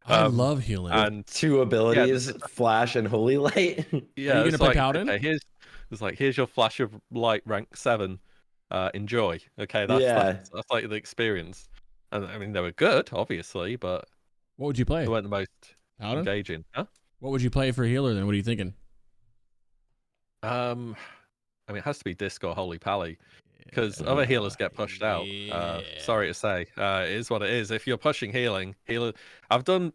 I love healing. And 2 abilities, Flash and Holy Light. yeah, Are you gonna play Paladin? Okay, here's your Flash of Light rank 7. Enjoy. Okay, that's like the experience. And I mean, they were good, obviously, but what would you play? they weren't the most Paladin? engaging. Huh? What would you play for healer then? What are you thinking? I mean, it has to be Disc or Holy Pally, because other healers get pushed out. Sorry to say, it is what it is. If you're pushing healer, I've done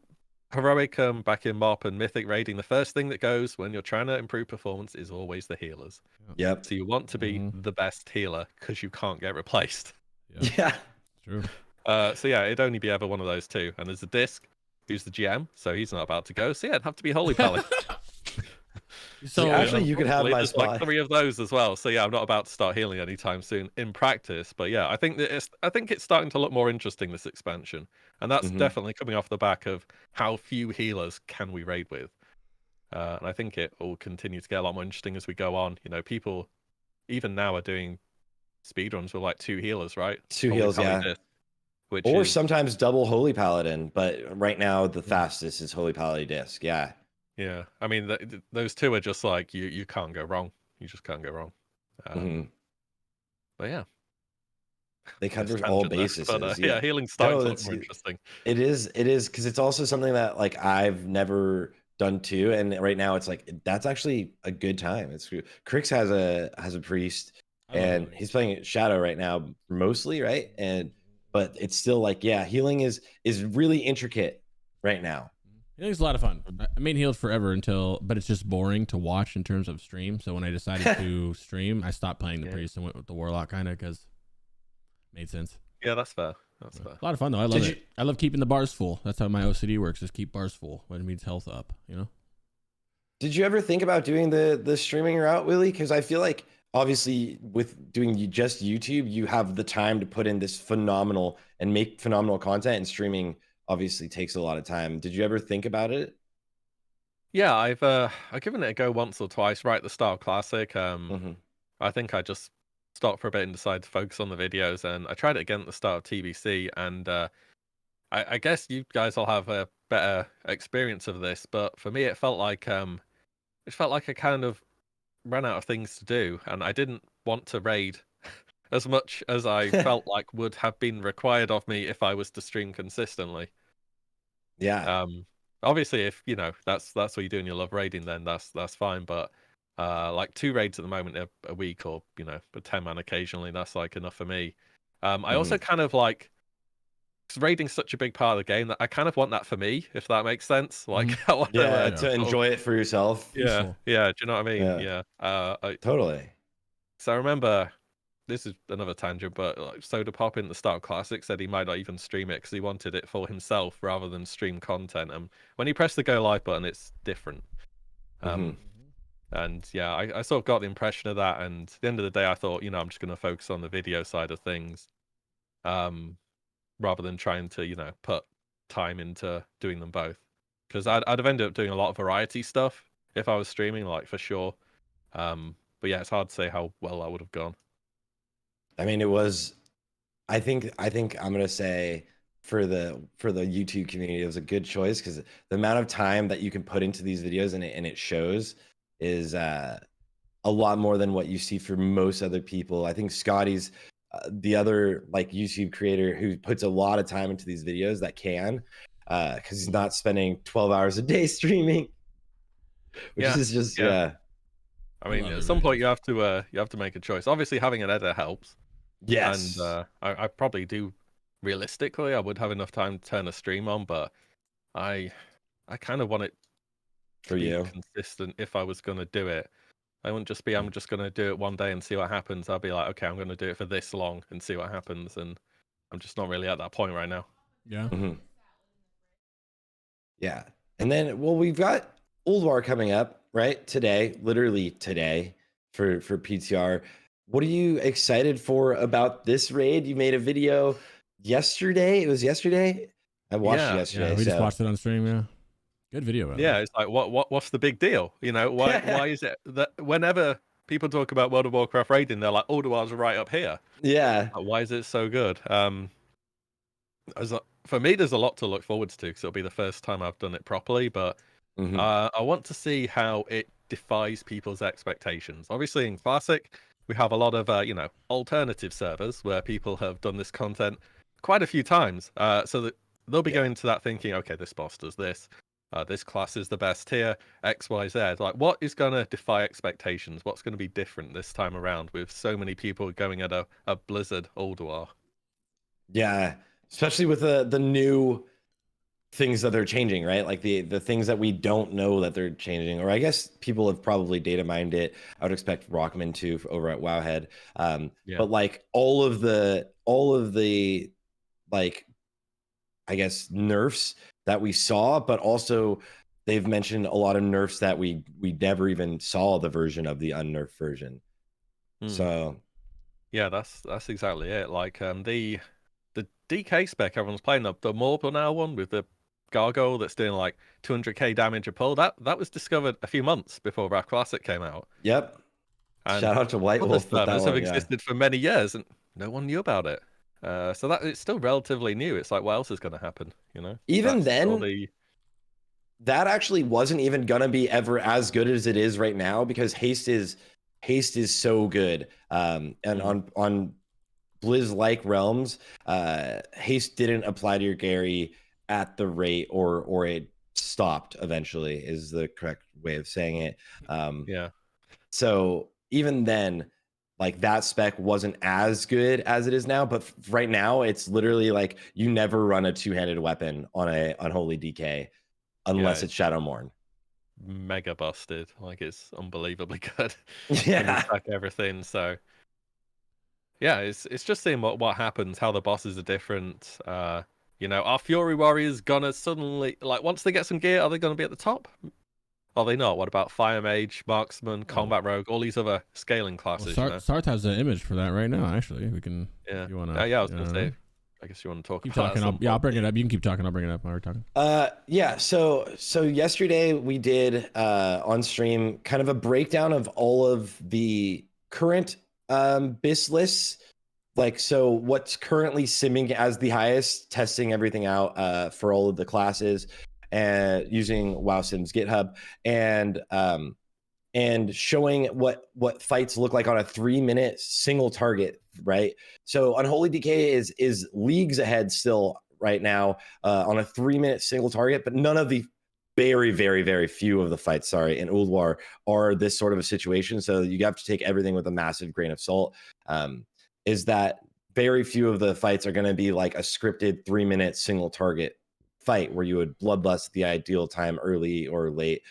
heroic back in MOP and Mythic raiding. The first thing that goes when you're trying to improve performance is always the healers. Yep. So you want to be the best healer because you can't get replaced. Yeah. True. So yeah, it'd only be ever one of those two. And there's the Disc, who's the GM, so he's not about to go. So yeah, it'd have to be Holy Pally. So actually, you could have my spot. Like 3 of those as well. So yeah, I'm not about to start healing anytime soon in practice. But yeah, I think it's starting to look more interesting, this expansion, and that's definitely coming off the back of how few healers can we raid with. And I think it will continue to get a lot more interesting as we go on. You know, people even now are doing speedruns with like 2 healers, right? 2 heals, yeah. Or sometimes double Holy Paladin, but right now the fastest is Holy Paladin Disc. Yeah. Yeah, I mean, those 2 are just like you can't go wrong. You just can't go wrong. But yeah, they cover all bases. Yeah, healing starting to look more interesting. It is because it's also something that like I've never done too, and right now it's like that's actually a good time. It's Crix has a priest, and he's playing Shadow right now mostly, right? But it's still like, yeah, healing is really intricate right now. Healing's a lot of fun. I mean, healed forever but it's just boring to watch in terms of stream. So when I decided to stream, I stopped playing the priest and went with the warlock kind of because it made sense. Yeah, that's fair. That's fair. A lot of fun though. I love it. I love keeping the bars full. That's how my OCD works. Just keep bars full when it means health up. You know. Did you ever think about doing the streaming route, Willie? Because I feel like obviously with doing just YouTube, you have the time to put in this phenomenal and make phenomenal content, and streaming obviously takes a lot of time. Did you ever think about it? Yeah, I've given it a go once or twice right at the start of Classic. I think I just stopped for a bit and decided to focus on the videos, and I tried it again at the start of TBC, and I guess you guys will have a better experience of this, but for me it felt like I kind of ran out of things to do, and I didn't want to raid as much as I felt like would have been required of me if I was to stream consistently. Yeah. Obviously, if you know that's what you do and you love raiding, then that's fine. But like 2 raids at the moment a week, or you know, a 10-man occasionally, that's like enough for me. I also kind of like, because raiding's such a big part of the game, that I kind of want that for me, if that makes sense. Like I want to enjoy it for yourself. Yeah, yeah. Do you know what I mean? Yeah. Totally. So I remember, this is another tangent, but like Soda Pop in the start of Classic said he might not even stream it because he wanted it for himself rather than stream content. And when he pressed the go live button, it's different. And yeah, I sort of got the impression of that. And at the end of the day, I thought, you know, I'm just going to focus on the video side of things, rather than trying to, you know, put time into doing them both. Because I'd have ended up doing a lot of variety stuff if I was streaming, like for sure. But yeah, it's hard to say how well that would have gone. I mean, it was. I think I'm gonna say for the YouTube community, it was a good choice because the amount of time that you can put into these videos and it shows is a lot more than what you see for most other people. I think Scotty's the other like YouTube creator who puts a lot of time into these videos that can, because he's not spending 12 hours a day streaming, which is just I mean, at some point you have to make a choice. Obviously, having an editor helps. Yes. And I probably do. Realistically, I would have enough time to turn a stream on, but I kind of want it to be consistent. If I was going to do it, I wouldn't just be, I'm just going to do it one day and see what happens. I'll be like, okay, I'm going to do it for this long and see what happens. And I'm just not really at that point right now. Yeah. Yeah. And then, well, we've got Ulduar coming up, right? Today, literally today for PTR. What are you excited for about this raid? You made a video yesterday. It was yesterday. I watched it Yeah, yesterday. Yeah, we just So watched it on stream. Yeah, good video. By the way. yeah. It's like, what's the big deal? You know, why is it that whenever people talk about World of Warcraft raiding, they're like, Ulduar's right up here. yeah. Like, why is it so good? For me, there's a lot to look forward to because it'll be the first time I've done it properly. But Mhm. I want to see how it defies people's expectations. Obviously, in Classic, we have a lot of alternative servers where people have done this content quite a few times. So that they'll be Yeah. going to that thinking, okay, this boss does this. This class is the best here, X, Y, Z. Like, what is going to defy expectations? What's going to be different this time around with so many people going at a Blizzard Ulduar? Yeah. Especially with the new things that they're changing, right? Like the things that we don't know that they're changing, or I guess people have probably data mined it. I would expect Rockman to over at Wowhead. Yeah. But like all of the like I guess nerfs that we saw, but also they've mentioned a lot of nerfs that we never even saw the version of the unnerfed version. So Yeah, that's exactly it. Like the DK spec everyone's playing, the Morphle now one with the gargoyle that's doing like 200k damage a pull. That was discovered a few months before Wrath Classic came out. yep. And Shout out to White other Wolf with that servers have one. Yeah. existed for many years and no one knew about it. So that it's still relatively new. It's like, what else is going to happen? You know, Even that's all then, that actually wasn't even gonna be ever as good as it is right now because haste is so good. And on Blizz like realms, haste didn't apply to your Gary at the rate or it stopped eventually is the correct way of saying it. yeah. So even then, like that spec wasn't as good as it is now, but right now it's literally like you never run a two-handed weapon on a unholy DK unless it's Shadowmourne. Mega busted. Like it's unbelievably good. Can Yeah. attack everything. So yeah, it's just seeing what happens, how the bosses are different. Are Fury Warriors gonna suddenly like once they get some gear, are they gonna be at the top? Are they not? What about Fire Mage, Marksman, Combat Rogue, all these other scaling Well, classes? Sarthe has an image for that right now. Actually, we can. Yeah. If you wanna? Yeah, I was gonna say. I guess you want to talk Keep about talking. that. I'll bring it up. You can keep talking. I'll bring it up while we're talking. Yeah. So yesterday we did on stream kind of a breakdown of all of the current BIS lists. Like, so what's currently simming as the highest, testing everything out for all of the classes and using WoWSim's GitHub and showing what fights look like on a 3-minute single target, right? So Unholy Decay is leagues ahead still right now on a 3-minute single target, but none of the very few of the fights, sorry, in Ulduar are this sort of a situation. So you have to take everything with a massive grain of salt. Is that very few of the fights are going to be like a scripted 3-minute single target fight where you would bloodlust the ideal time early or late.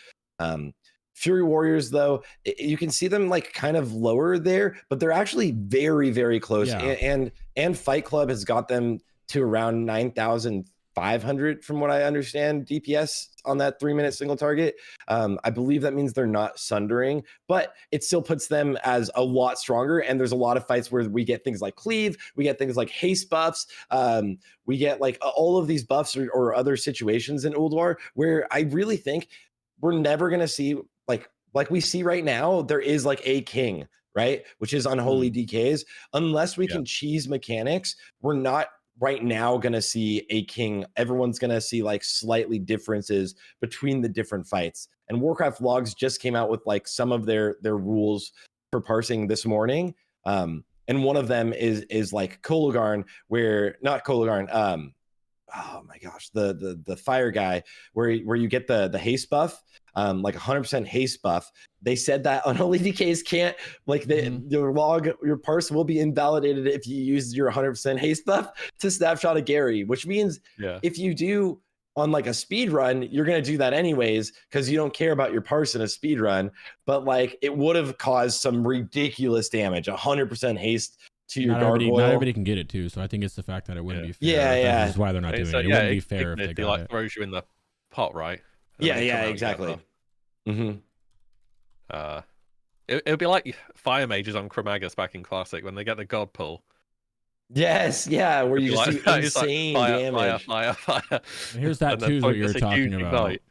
Fury Warriors, though, you can see them like kind of lower there, but they're actually very close. Yeah. And Fight Club has got them to around 9,500 from what I understand DPS on that 3-minute single target. I believe that means they're not sundering, but it still puts them as a lot stronger. And there's a lot of fights where we get things like cleave, we get things like haste buffs, we get like all of these buffs or other situations in Ulduar where I really think we're never going to see like we see right now. There is like a king, right, which is Unholy DKs. Unless we can cheese mechanics, we're not right now going to see a king. Everyone's going to see like slightly differences between the different fights. And Warcraft logs just came out with like some of their rules for parsing this morning. And one of them is like Kologarn, where not Kologarn, oh my gosh, the fire guy, where you get the haste buff, like 100% haste buff. They said that Unholy DKs can't, like your log, your parse will be invalidated if you use your 100% haste buff to snapshot a Gary, which means if you do on like a speed run, you're going to do that anyways because you don't care about your parse in a speed run. But like it would have caused some ridiculous damage. 100% haste to your gargoyle. Not everybody can get it too, so I think it's the fact that it wouldn't be fair. Yeah. That's why they're not doing it. It wouldn't be fair if they got like throws you in the pot, right? Yeah, exactly. It would be like Fire Mages on Chromagus back in Classic when they get the God pull. Yes, yeah, where you just do that. It's like insane fire, fire, damage. fire, fire. And here's that And then too, is what you were just a huge talking about. ignite.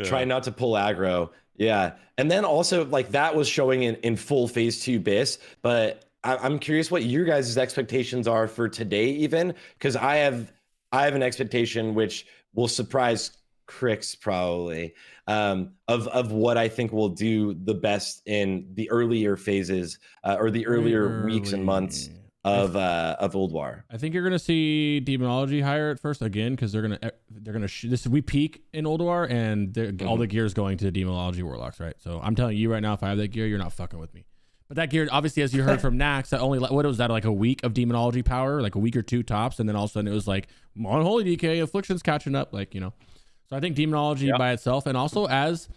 Try Yeah. not to pull aggro. Yeah. And then also like that was showing in full phase 2 BIS, but I'm curious what your guys' expectations are for today even, because I have an expectation which will surprise Crix probably, of what I think will do the best in the earlier phases or the Very earlier weeks and months early. of Ulduar. I think you're gonna see demonology higher at first again, because they're gonna this we peak in Ulduar, and all the gear is going to demonology warlocks, right? So I'm telling you right now, if I have that gear, you're not fucking with me. But that gear, obviously, as you heard from Nax, that only what was that, like a week of demonology power, like a week or two tops, and then all of a sudden it was like unholy DK afflictions catching up, like, you know. So I think demonology by itself, and also as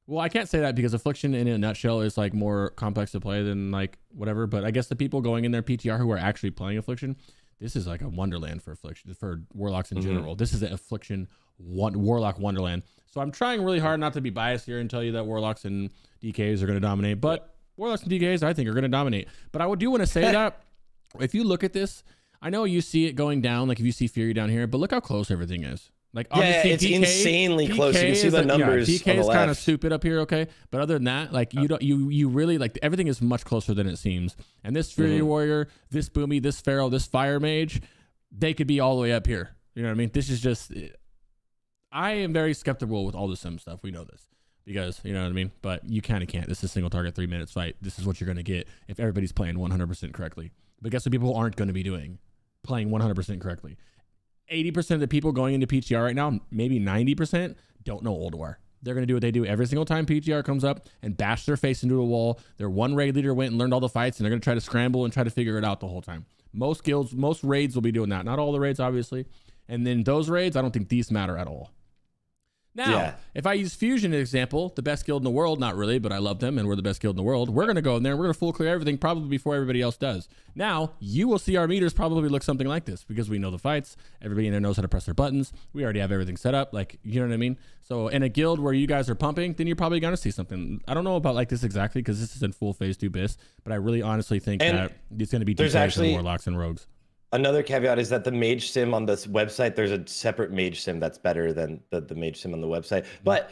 well, I can't say that because affliction in a nutshell is like more complex to play than like whatever. But I guess the people going in their PTR who are actually playing affliction, this is like a wonderland for affliction, for warlocks in general. This is an affliction warlock wonderland. So I'm trying really hard not to be biased here and tell you that warlocks and DKs are going to dominate, but warlocks and DKs I think are going to dominate. But I do want to say that if you look at this, I know you see it going down, like if you see Fury down here, but look how close everything is. Like obviously it's DK, insanely close. You can see the numbers. DK on the is left. kind of stupid up here, okay. But other than that, like you really like everything is much closer than it seems. And this Fury Warrior, this Boomy, this Pharaoh, this Fire Mage, they could be all the way up here. You know what I mean? This is just. I am very skeptical with all the sim stuff. We know this because you know what I mean. But you kind of can't. This is a single target 3 minutes fight. This is what you're gonna get if everybody's playing 100% correctly. But guess what? People aren't going to be doing playing 100% correctly. 80% of the people going into PTR right now, maybe 90%, don't know Ulduar. They're going to do what they do every single time PTR comes up and bash their face into a wall. Their one raid leader went and learned all the fights, and they're going to try to scramble and try to figure it out the whole time. Most guilds, most raids will be doing that. Not all the raids, obviously. And then those raids, I don't think these matter at all. Now, if I use Fusion as an example, the best guild in the world, not really, but I love them and we're the best guild in the world. We're going to go in there. We're going to full clear everything probably before everybody else does. Now, you will see our meters probably look something like this because we know the fights. Everybody in there knows how to press their buttons. We already have everything set up. Like, you know what I mean? So in a guild where you guys are pumping, then you're probably going to see something. I don't know about like this exactly because this is in full phase 2 BIS, but I really honestly think that it's going to be DKs and warlocks and rogues. Another caveat is that the mage sim on this website, there's a separate mage sim that's better than the mage sim on the website. But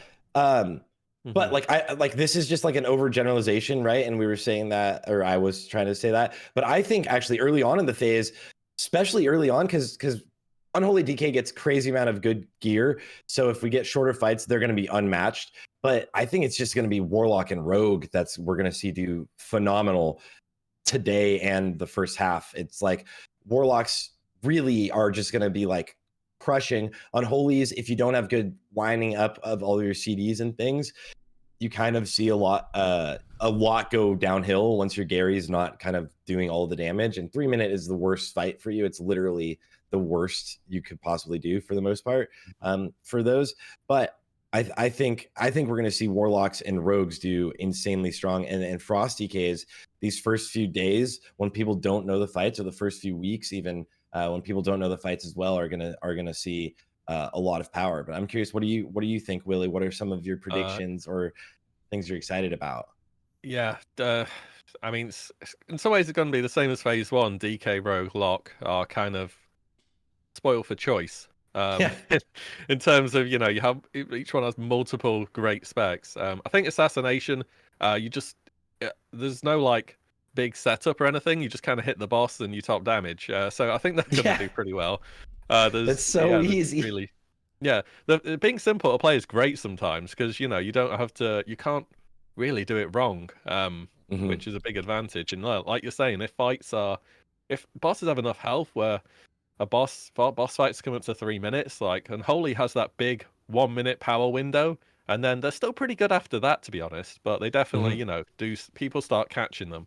like this is just like an overgeneralization, right? And we were saying that, or I was trying to say that. But I think actually early on in the phase, especially early on, because Unholy DK gets crazy amount of good gear. So if we get shorter fights, they're going to be unmatched. But I think it's just going to be Warlock and Rogue we're going to see do phenomenal today and the first half. It's like Warlocks really are just going to be like crushing. Unholies, if you don't have good lining up of all your CDs and things, you kind of see a lot go downhill once your Gary's not kind of doing all the damage. And 3 minute is the worst fight for you. It's literally the worst you could possibly do for the most part for those. But I think we're going to see Warlocks and Rogues do insanely strong, and Frost DKs these first few days when people don't know the fights, or the first few weeks even when people don't know the fights as well, are gonna see a lot of power. But I'm curious, what do you think, Willie? What are some of your predictions or things you're excited about? Yeah, I mean, in some ways it's going to be the same as phase 1. DK, Rogue, Lock are kind of spoiled for choice. In terms of, you know, you have each one has multiple great specs. I think assassination, there's no like big setup or anything. You just kind of hit the boss and you top damage. So I think they're going to do pretty well. That's so easy. Really, the being simple to play is great sometimes because you can't really do it wrong, which is a big advantage. And like you're saying, if bosses have enough health where boss fights come up to 3 minutes, like Unholy has that big 1 minute power window, and then they're still pretty good after that, to be honest. But they definitely, people start catching them,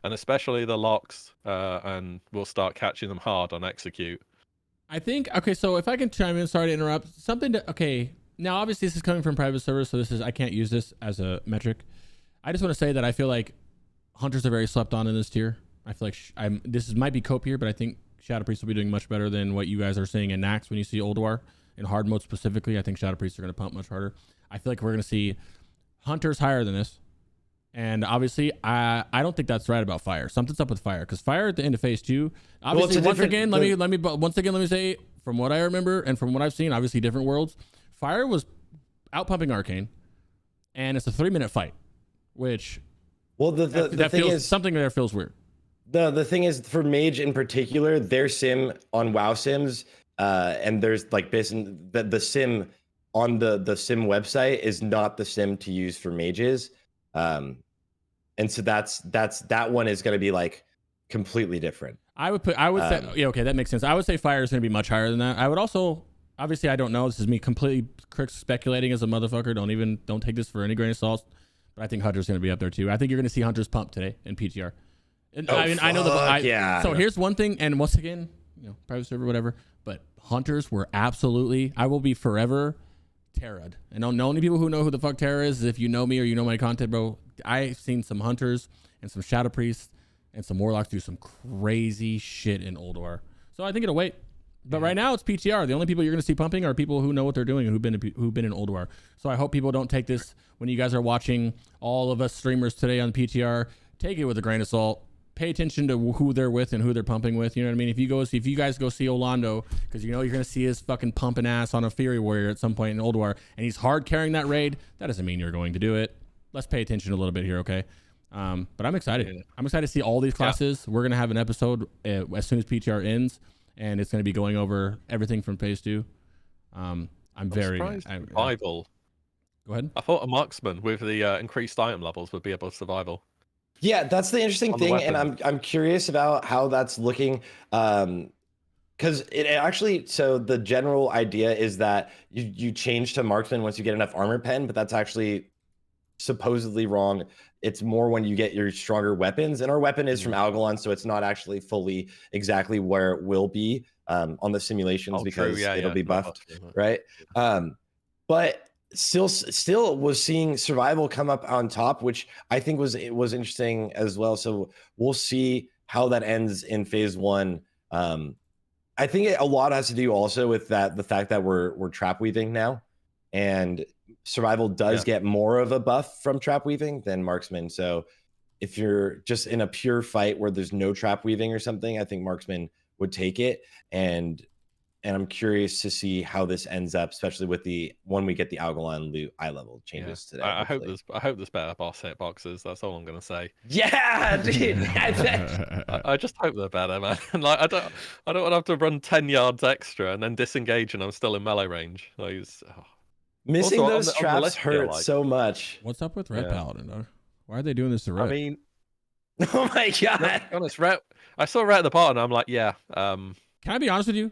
and especially the locks, and we'll start catching them hard on execute. I think so if I can chime in, sorry to interrupt. Now obviously this is coming from private servers, so I can't use this as a metric. I just want to say that I feel like hunters are very slept on in this tier. I feel like this might be copier, but I think Shadow Priest will be doing much better than what you guys are seeing in Nax when you see Ulduar. In hard mode specifically, I think Shadow Priests are going to pump much harder. I feel like we're going to see Hunters higher than this. And obviously, I don't think that's right about fire. Something's up with fire because fire at the end of phase 2. Obviously, once again, let me say from what I remember and from what I've seen, obviously different worlds. Fire was out pumping arcane, and it's a 3-minute fight, which the thing is something there feels weird. The thing is for mage in particular, their sim on WoW sims, and there's like the sim on the sim website is not the sim to use for mages. And so that one is going to be like completely different. I would say, yeah, okay, that makes sense. I would say fire is going to be much higher than that. I would also, obviously, I don't know. This is me completely speculating as a motherfucker. Don't take this for any grain of salt. But I think Hunter's going to be up there too. I think you're going to see Hunter's pump today in PTR. And I know yeah. So here's one thing, and once again, private server, whatever. But Hunters were absolutely. I will be forever Terra'd. And the only people who know who the fuck Terra is if you know me or you know my content, bro. I've seen some Hunters and some Shadow Priests and some Warlocks do some crazy shit in Ulduar. So I think it'll wait. But right now it's PTR. The only people you're going to see pumping are people who know what they're doing and who've been in Ulduar. So I hope people don't take this when you guys are watching all of us streamers today on PTR. Take it with a grain of salt. Pay attention to who they're with and who they're pumping with. You know what I mean? If you guys go see Orlando, because you're going to see his fucking pumping ass on a Fury Warrior at some point in Ulduar, and he's hard carrying that raid, that doesn't mean you're going to do it. Let's pay attention a little bit here, okay? But I'm excited. Yeah. I'm excited to see all these classes. Yeah. We're going to have an episode as soon as PTR ends, and it's going to be going over everything from phase 2. I'm very survival. Go ahead. I thought a marksman with the increased item levels would be above survival. Yeah, that's the interesting thing, and I'm curious about how that's looking. Because it actually, so the general idea is that you change to marksman once you get enough armor pen, but that's actually supposedly wrong. It's more when you get your stronger weapons, and our weapon is from Algalon, so it's not actually fully exactly where it will be on the simulations because it'll be buffed, right? But still was seeing survival come up on top, which I think was interesting as well. So we'll see how that ends in phase 1. I think a lot has to do also with the fact that we're trap weaving now, and survival does get more of a buff from trap weaving than marksman. So if you're just in a pure fight where there's no trap weaving or something, I think marksman would take it. And I'm curious to see how this ends up, especially with when we get the Algalon loot eye level changes today. I hope there's better boss hitboxes. That's all I'm gonna say. Yeah, dude. I just hope they're better, man. Like I don't want to have to run 10 yards extra and then disengage, and I'm still in melee range. Like, missing also, those traps hurts so much. What's up with Red Paladin, though? Why are they doing this to Red? I mean, oh my god. Honest, Red. I saw Red at the bottom. I'm like, yeah. Can I be honest with you?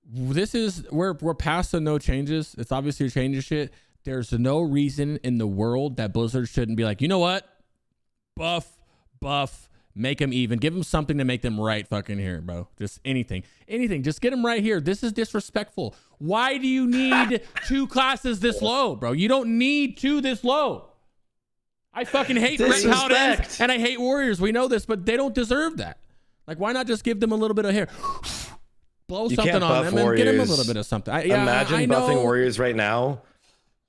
This is we're past the no changes. It's obviously changes shit. There's no reason in the world that Blizzard shouldn't be like, you know what? Buff, make them even. Give them something to make them right fucking here, bro. Just anything. Just get them right here. This is disrespectful. Why do you need 2 classes this low, bro? You don't need 2 this low. I fucking hate Red Paladins and I hate Warriors. We know this, but they don't deserve that. Like, why not just give them a little bit of hair? Blow something on them and get them a little bit of something. Imagine buffing Warriors right now.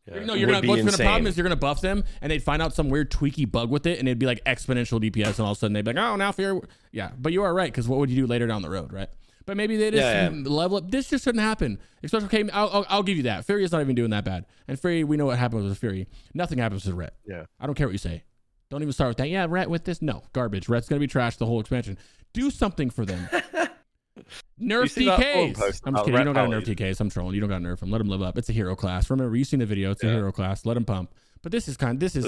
Yeah. No, what's the problem is you're gonna buff them and they'd find out some weird tweaky bug with it and it'd be like exponential DPS and all of a sudden they'd be like, oh, now fear. Yeah, but you are right, because what would you do later down the road, right? But maybe they just level up. This just shouldn't happen. Especially, okay, I'll give you that. Fury is not even doing that bad. And Fury, we know what happens with Fury. Nothing happens with Ret. Yeah. I don't care what you say. Don't even start with that. Yeah, Ret with this. No, garbage. Ret's gonna be trash the whole expansion. Do something for them. Nerf TKs. I'm just kidding. You don't got to nerf TKs. I'm trolling. You don't got to nerf them. Let them live up. It's a hero class. Remember, you've seen the video. It's a hero class. Let them pump. But this is this is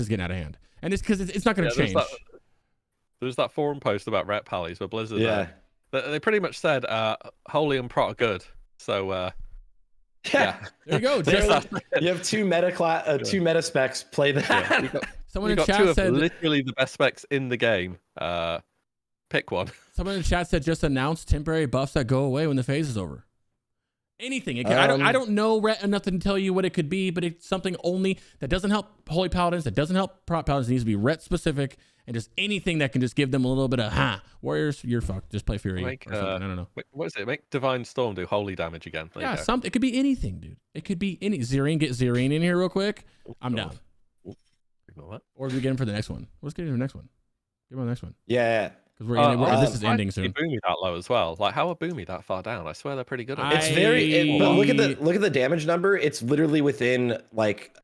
getting out of hand. And it's because it's not going to change. There's that forum post about Ret Pallies where Blizzard. They pretty much said, Holy and Prot are good. So, there you go. You have 2 meta specs. Play that. Yeah. Someone in chat said literally the best specs in the game. Pick one. Someone in the chat said just announce temporary buffs that go away when the phase is over. Anything. I don't know enough to tell you what it could be, but it's something only that doesn't help Holy Paladins, that doesn't help Prot Paladins. It needs to be Ret specific and just anything that can just give them a little bit of Warriors, you're fucked. Just play Fury or something. I don't know. What is it? Make Divine Storm do holy damage again. Something. It could be anything, dude. It could be any. Zerine, get Zerine in here real quick. I'm down. What? Or do we get him for the next one? Let's get him for the next one. Give him the next one. Yeah. Because this is Why ending is soon. Boomy that low as well? Like, how are Boomy that far down? I swear they're pretty good at It's it. but look at the damage number. It's literally within like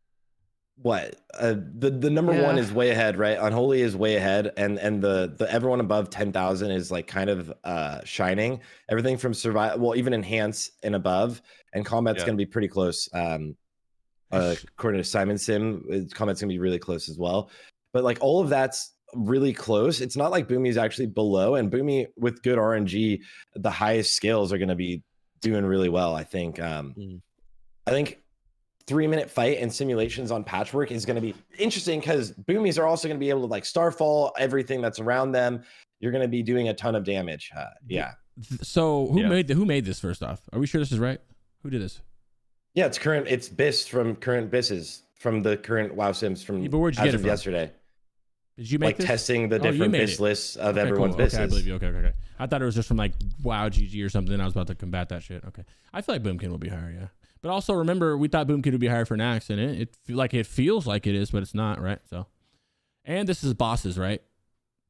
what the number one is way ahead, right? Unholy is way ahead, and the everyone above 10,000 is like kind of shining. Everything from survival, well, even enhance and above, and combat's gonna be pretty close. According to Simon Sim, combat's gonna be really close as well. But like all of that's really close. It's not like Boomy's actually below, and Boomy with good RNG, the highest skills are gonna be doing really well. I think. I think 3-minute fight and simulations on Patchwork is going to be interesting because Boomies are also going to be able to like Starfall everything that's around them. You're going to be doing a ton of damage. So who made this first off? Are we sure this is right? Who did this? Yeah, it's Biss from current Bisses from the current WoW Sims from but where'd you get it from? Yesterday. Did you make like this? testing the different Biss lists of everyone's Bisses? Okay, I believe you. Okay. I thought it was just from like WoW GG or something. I was about to combat that shit. Okay, I feel like Boomkin will be higher. Yeah. But also remember, we thought Boomkin would be higher for an accident. It feels like it is, but it's not, right? So, and this is bosses, right?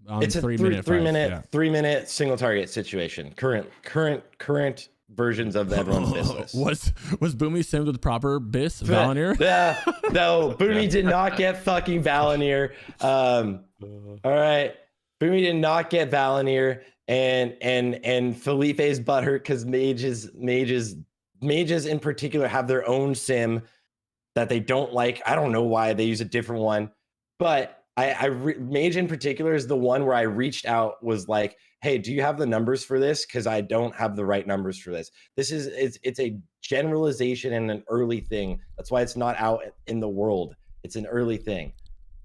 It's a 3-minute single target situation. Current versions of everyone's Biss list. Was Boomy simmed with proper Biss Valinir? Yeah, no, Boomy did not get fucking Valinir. All right, Boomy did not get Valinir, and Felipe's butthurt because mages in particular have their own sim that they don't like. I don't know why they use a different one, but mage in particular is the one where I reached out, was like, hey, do you have the numbers for this? Because I don't have the right numbers for this. It's a generalization and an early thing. That's why it's not out in the world. It's an early thing.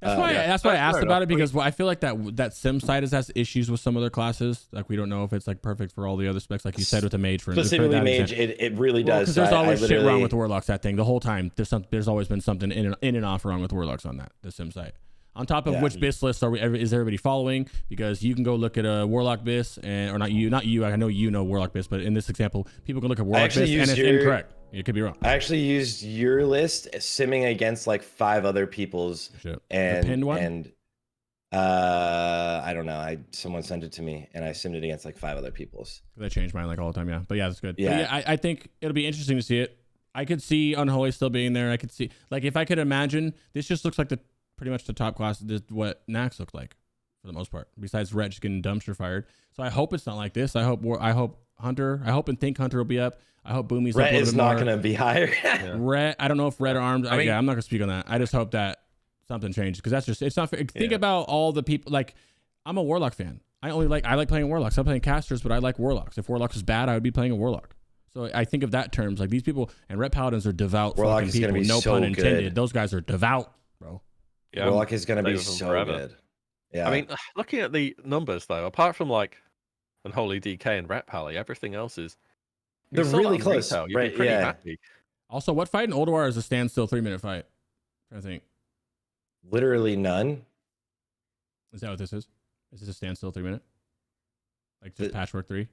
That's why I asked about it, because I feel like that sim side has issues with some other classes. Like we don't know if it's like perfect for all the other specs, like you said with the mage. For specifically mage, it really does. Because there's always shit wrong with warlocks. That thing the whole time. There's always been something in and off wrong with warlocks on the sim site. On top of which Biss lists is everybody following? Because you can go look at a Warlock Biss, or not you. I know you know Warlock Biss, but in this example, people can look at Warlock Biss and it's incorrect. It could be wrong. I actually used your list simming against like 5 other people's. And the pinned one? And I don't know. Someone sent it to me, and I simmed it against like 5 other people's. I change mine like all the time, yeah. But yeah, that's good. Yeah, I think it'll be interesting to see it. I could see Unholy still being there. I could see, like, if I could imagine, this just looks like pretty much the top class, what Nax looked like for the most part. Besides Ret just getting dumpster fired. So I hope it's not like this. I hope Hunter. I hope and think Hunter will be up. I hope Boomy's Ret up a little is bit not more. going to be higher. Ret, I don't know if Ret or Armed. I'm not going to speak on that. I just hope that something changes, because that's just, it's not fair. Think about all the people. Like, I'm a Warlock fan. I like playing Warlocks. I'm playing casters, but I like Warlocks. If Warlocks is bad, I would be playing a Warlock. So I think of that terms, like these people, and Ret Paladins are devout Warlock fucking people. No pun intended. Those guys are devout, bro. Yeah, Warlock is going to be so good. Yeah. I mean, looking at the numbers though, apart from like Unholy DK and Ret Pally, everything else is they're really close. You'd be pretty happy. Also, what fight in Ulduar is a standstill 3-minute fight? I think. Literally none. Is that what this is? Is this a standstill 3-minute? Like just Patchwork 3?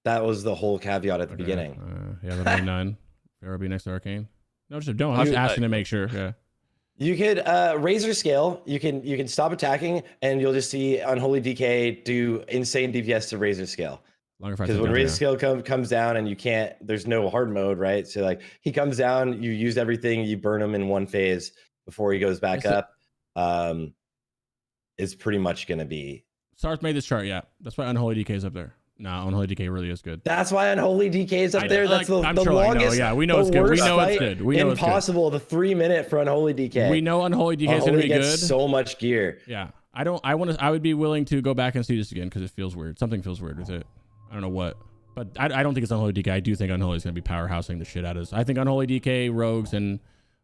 That was the whole caveat at the beginning. Yeah, that'll be none. There will be next Arcane. No, just don't. I'm just asking to make sure. Yeah. You could Razor Scale. You can stop attacking, and you'll just see Unholy DK do insane DPS to Razor Scale. Because when Razor Scale comes down, and you can't, there's no hard mode, right? So like he comes down, you use everything, you burn him in one phase before he goes back up. Is pretty much going to be. Sarthe made this chart. Yeah, that's why Unholy DK is up there. No, Unholy DK really is good. That's why Unholy DK is up there. That's the sure longest. Yeah, we know it's good. We know it's good. We know impossible. It's good. The 3-minute for Unholy DK. We know Unholy DK is going to be good. So much gear. Yeah, I would be willing to go back and see this again, because it feels weird. Something feels weird with it. I don't know what, but I don't think it's Unholy DK. I do think Unholy is going to be powerhousing the shit out of us. I think Unholy DK, Rogues, and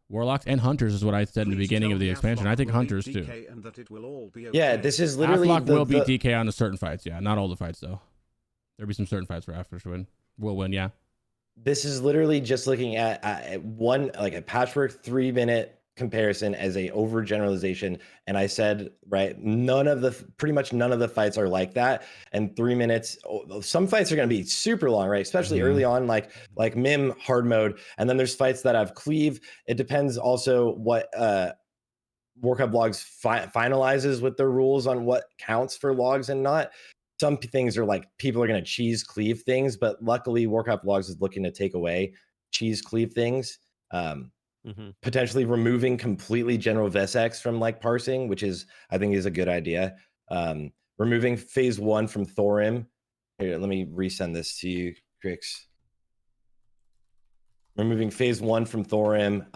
Warlocks and Hunters is what I said in the beginning of the expansion. I think Hunters too. Yeah, this is literally Athlock will beat DK on the certain fights. Yeah, not all the fights though. There'll be some certain fights where After will win. Yeah. This is literally just looking at a Patchwork 3-minute comparison as a overgeneralization. And I said, right, pretty much none of the fights are like that. And 3 minutes, some fights are going to be super long, right? Especially early on, like Mim hard mode. And then there's fights that have cleave. It depends also what Warcraft logs finalizes with their rules on what counts for logs and not. Some things are like people are going to cheese cleave things, but luckily Warcraft logs is looking to take away cheese cleave things. Potentially removing completely general VSX from like parsing, which is I think is a good idea. Removing phase 1 from Thorim. Here, let me resend this to you, Crix. Removing phase 1 from Thorim.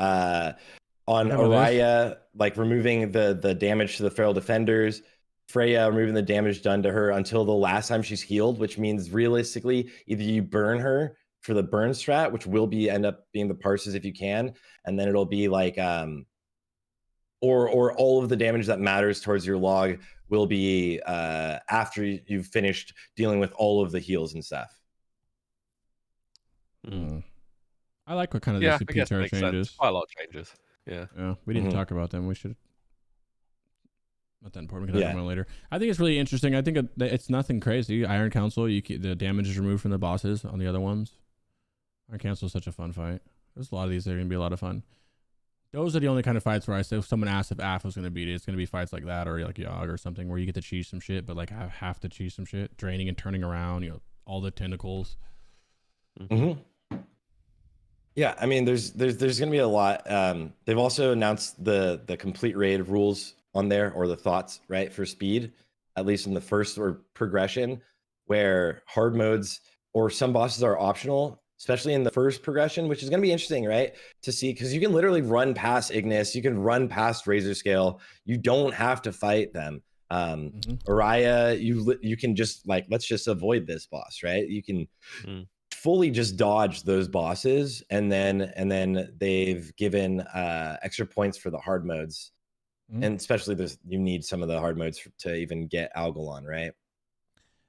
On Araya, like removing the damage to the feral defenders. Freya removing the damage done to her until the last time she's healed, which means realistically either you burn her for the burn strat, which will be end up being the parses if you can, and then it'll be like or all of the damage that matters towards your log will be after you've finished dealing with all of the heals and stuff. I like what kind of the PTR changes. Quite a lot of changes. Yeah. We didn't talk about them. We should. Not that important. We can talk about them later. I think it's really interesting. I think it's nothing crazy. Iron Council, the damage is removed from the bosses on the other ones. Iron Council is such a fun fight. There's a lot of these that are going to be a lot of fun. Those are the only kind of fights where I say if someone asks if AF was going to beat it, it's going to be fights like that or like Yogg or something where you get to cheese some shit, but like I have to cheese some shit, draining and turning around, all the tentacles. Yeah, I mean, there's going to be a lot. They've also announced the complete raid rules on there, or the thoughts, right, for speed, at least in the first or progression, where hard modes or some bosses are optional, especially in the first progression, which is going to be interesting, right, to see, because you can literally run past Ignis, you can run past Razor Scale, you don't have to fight them. Araya, you can just like, let's just avoid this boss, right? You can fully just dodge those bosses, and then they've given extra points for the hard modes. And especially you need some of the hard modes to even get Algalon, right?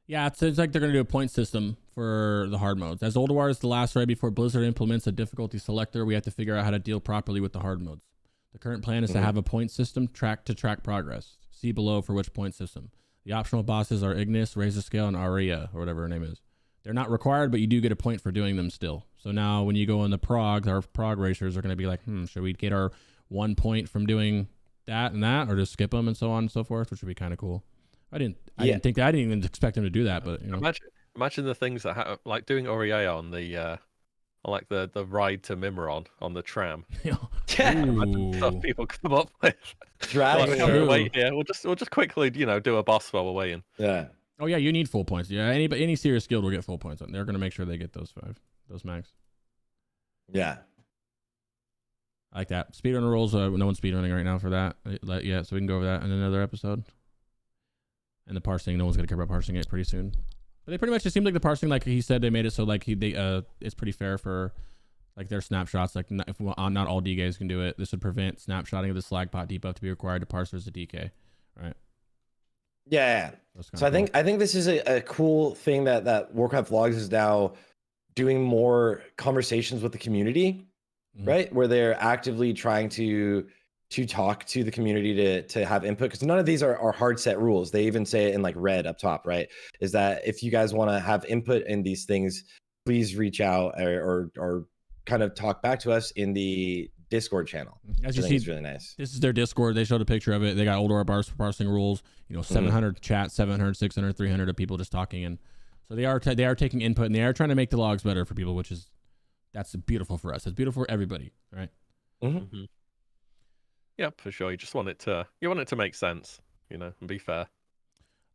Yeah, it's like they're going to do a point system for the hard modes. As Ulduar is the last raid before Blizzard implements a difficulty selector, we have to figure out how to deal properly with the hard modes. The current plan is to have a point system track progress. See below for which point system. The optional bosses are Ignis, Razor Scale, and Aria, or whatever her name is. They're not required, but you do get a point for doing them still. So now when you go in the prog, our prog racers are going to be like, should we get our 1 point from doing that and that, or just skip them and so on and so forth, which would be kind of cool. I didn't even expect him to do that, but imagine the things that like doing Aurier on the like the ride to Mimron on the tram. Imagine stuff people come up with. Wait here. We'll just quickly do a boss while we're waiting. Yeah. Oh yeah, you need full points. Yeah, any serious guild will get full points. They're going to make sure they get those max. Yeah. I like that. Speedrunner rules, no one's speedrunning right now for that yet, so we can go over that in another episode. And the parsing, no one's going to care about parsing it pretty soon. But they pretty much, it seemed like the parsing, like he said, they made it so like it's pretty fair for like their snapshots. Like not all DKs can do it. This would prevent snapshotting of the slag pot debuff to be required to parse as a DK, right? Yeah. So cool. I think this is a cool thing that Warcraft Logs is now doing more conversations with the community. Right, where they're actively trying to talk to the community to have input, because none of these are hard set rules. They even say it in like red up top, right? Is that if you guys want to have input in these things, please reach out or kind of talk back to us in the Discord channel. As you see, it's really nice. This is their Discord. They showed a picture of it. They got Ulduar parsing rules. 700 chat, 700, 600, 300 of people just talking, and so they are taking input, and they are trying to make the logs better for people, which is. That's beautiful for us. It's beautiful for everybody, right? Yeah, for sure. You want it to make sense, and be fair.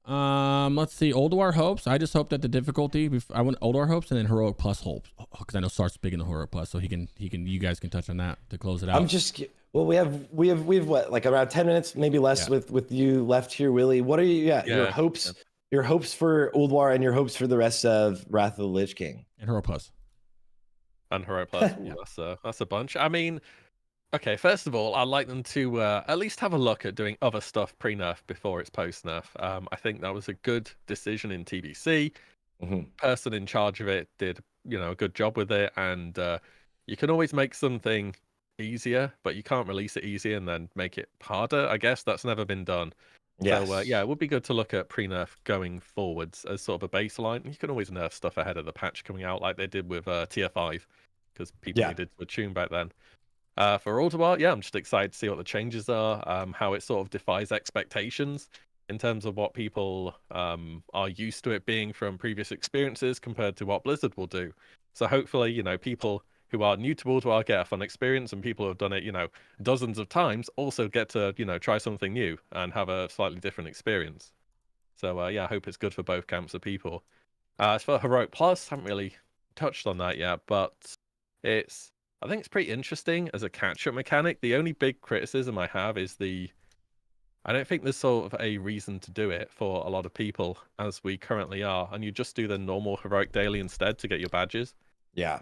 Let's see. Ulduar hopes. I just hope that the difficulty. I want Ulduar hopes and then Heroic Plus hopes, because I know Sart's big in the Heroic Plus, so he can. You guys can touch on that to close it out. We have what, like around 10 minutes, maybe less, with you left here, Willie. What are your hopes? Yeah. Your hopes for Ulduar and your hopes for the rest of Wrath of the Lich King and Heroic Plus. And Heroic Plus. That's a bunch. I mean, okay, first of all, I'd like them to at least have a look at doing other stuff pre-nerf before it's post-nerf. I think that was a good decision in TBC. Person in charge of it did, a good job with it, and you can always make something easier, but you can't release it easier and then make it harder. I guess that's never been done. Yes. So it would be good to look at pre-nerf going forwards as sort of a baseline. You can always nerf stuff ahead of the patch coming out, like they did with Tier 5, because people needed to tune back then. For Ulduar, yeah, I'm just excited to see what the changes are, how it sort of defies expectations in terms of what people are used to it being from previous experiences compared to what Blizzard will do. So hopefully, you know, people who are new to Ulduar get a fun experience, and people who have done it, you know, dozens of times also get to, you know, try something new and have a slightly different experience. So yeah, I hope it's good for both camps of people. As for Heroic Plus, haven't really touched on that yet, but I think it's pretty interesting as a catch-up mechanic. The only big criticism I have is I don't think there's sort of a reason to do it for a lot of people as we currently are, and you just do the normal Heroic Daily instead to get your badges. Yeah.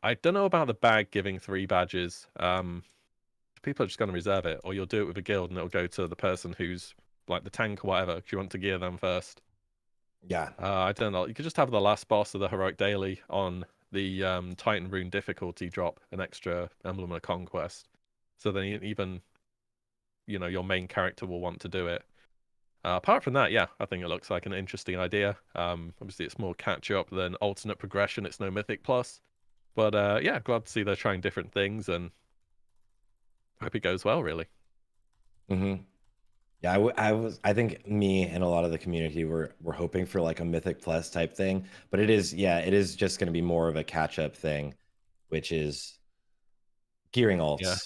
I don't know about the bag giving 3 badges. People are just going to reserve it, or you'll do it with a guild and it'll go to the person who's like the tank or whatever, if you want to gear them first. Yeah. I don't know. You could just have the last boss of the Heroic Daily on the Titan Rune difficulty drop an extra Emblem of Conquest. So then even, you know, your main character will want to do it. Apart from that, yeah, I think it looks like an interesting idea. Obviously, it's more catch-up than alternate progression. It's no Mythic Plus. But yeah, glad to see they're trying different things, and hope it goes well, really. Mm-hmm. Yeah, I think me and a lot of the community were hoping for like a Mythic Plus type thing, but it is just going to be more of a catch-up thing, which is gearing alts. Yeah.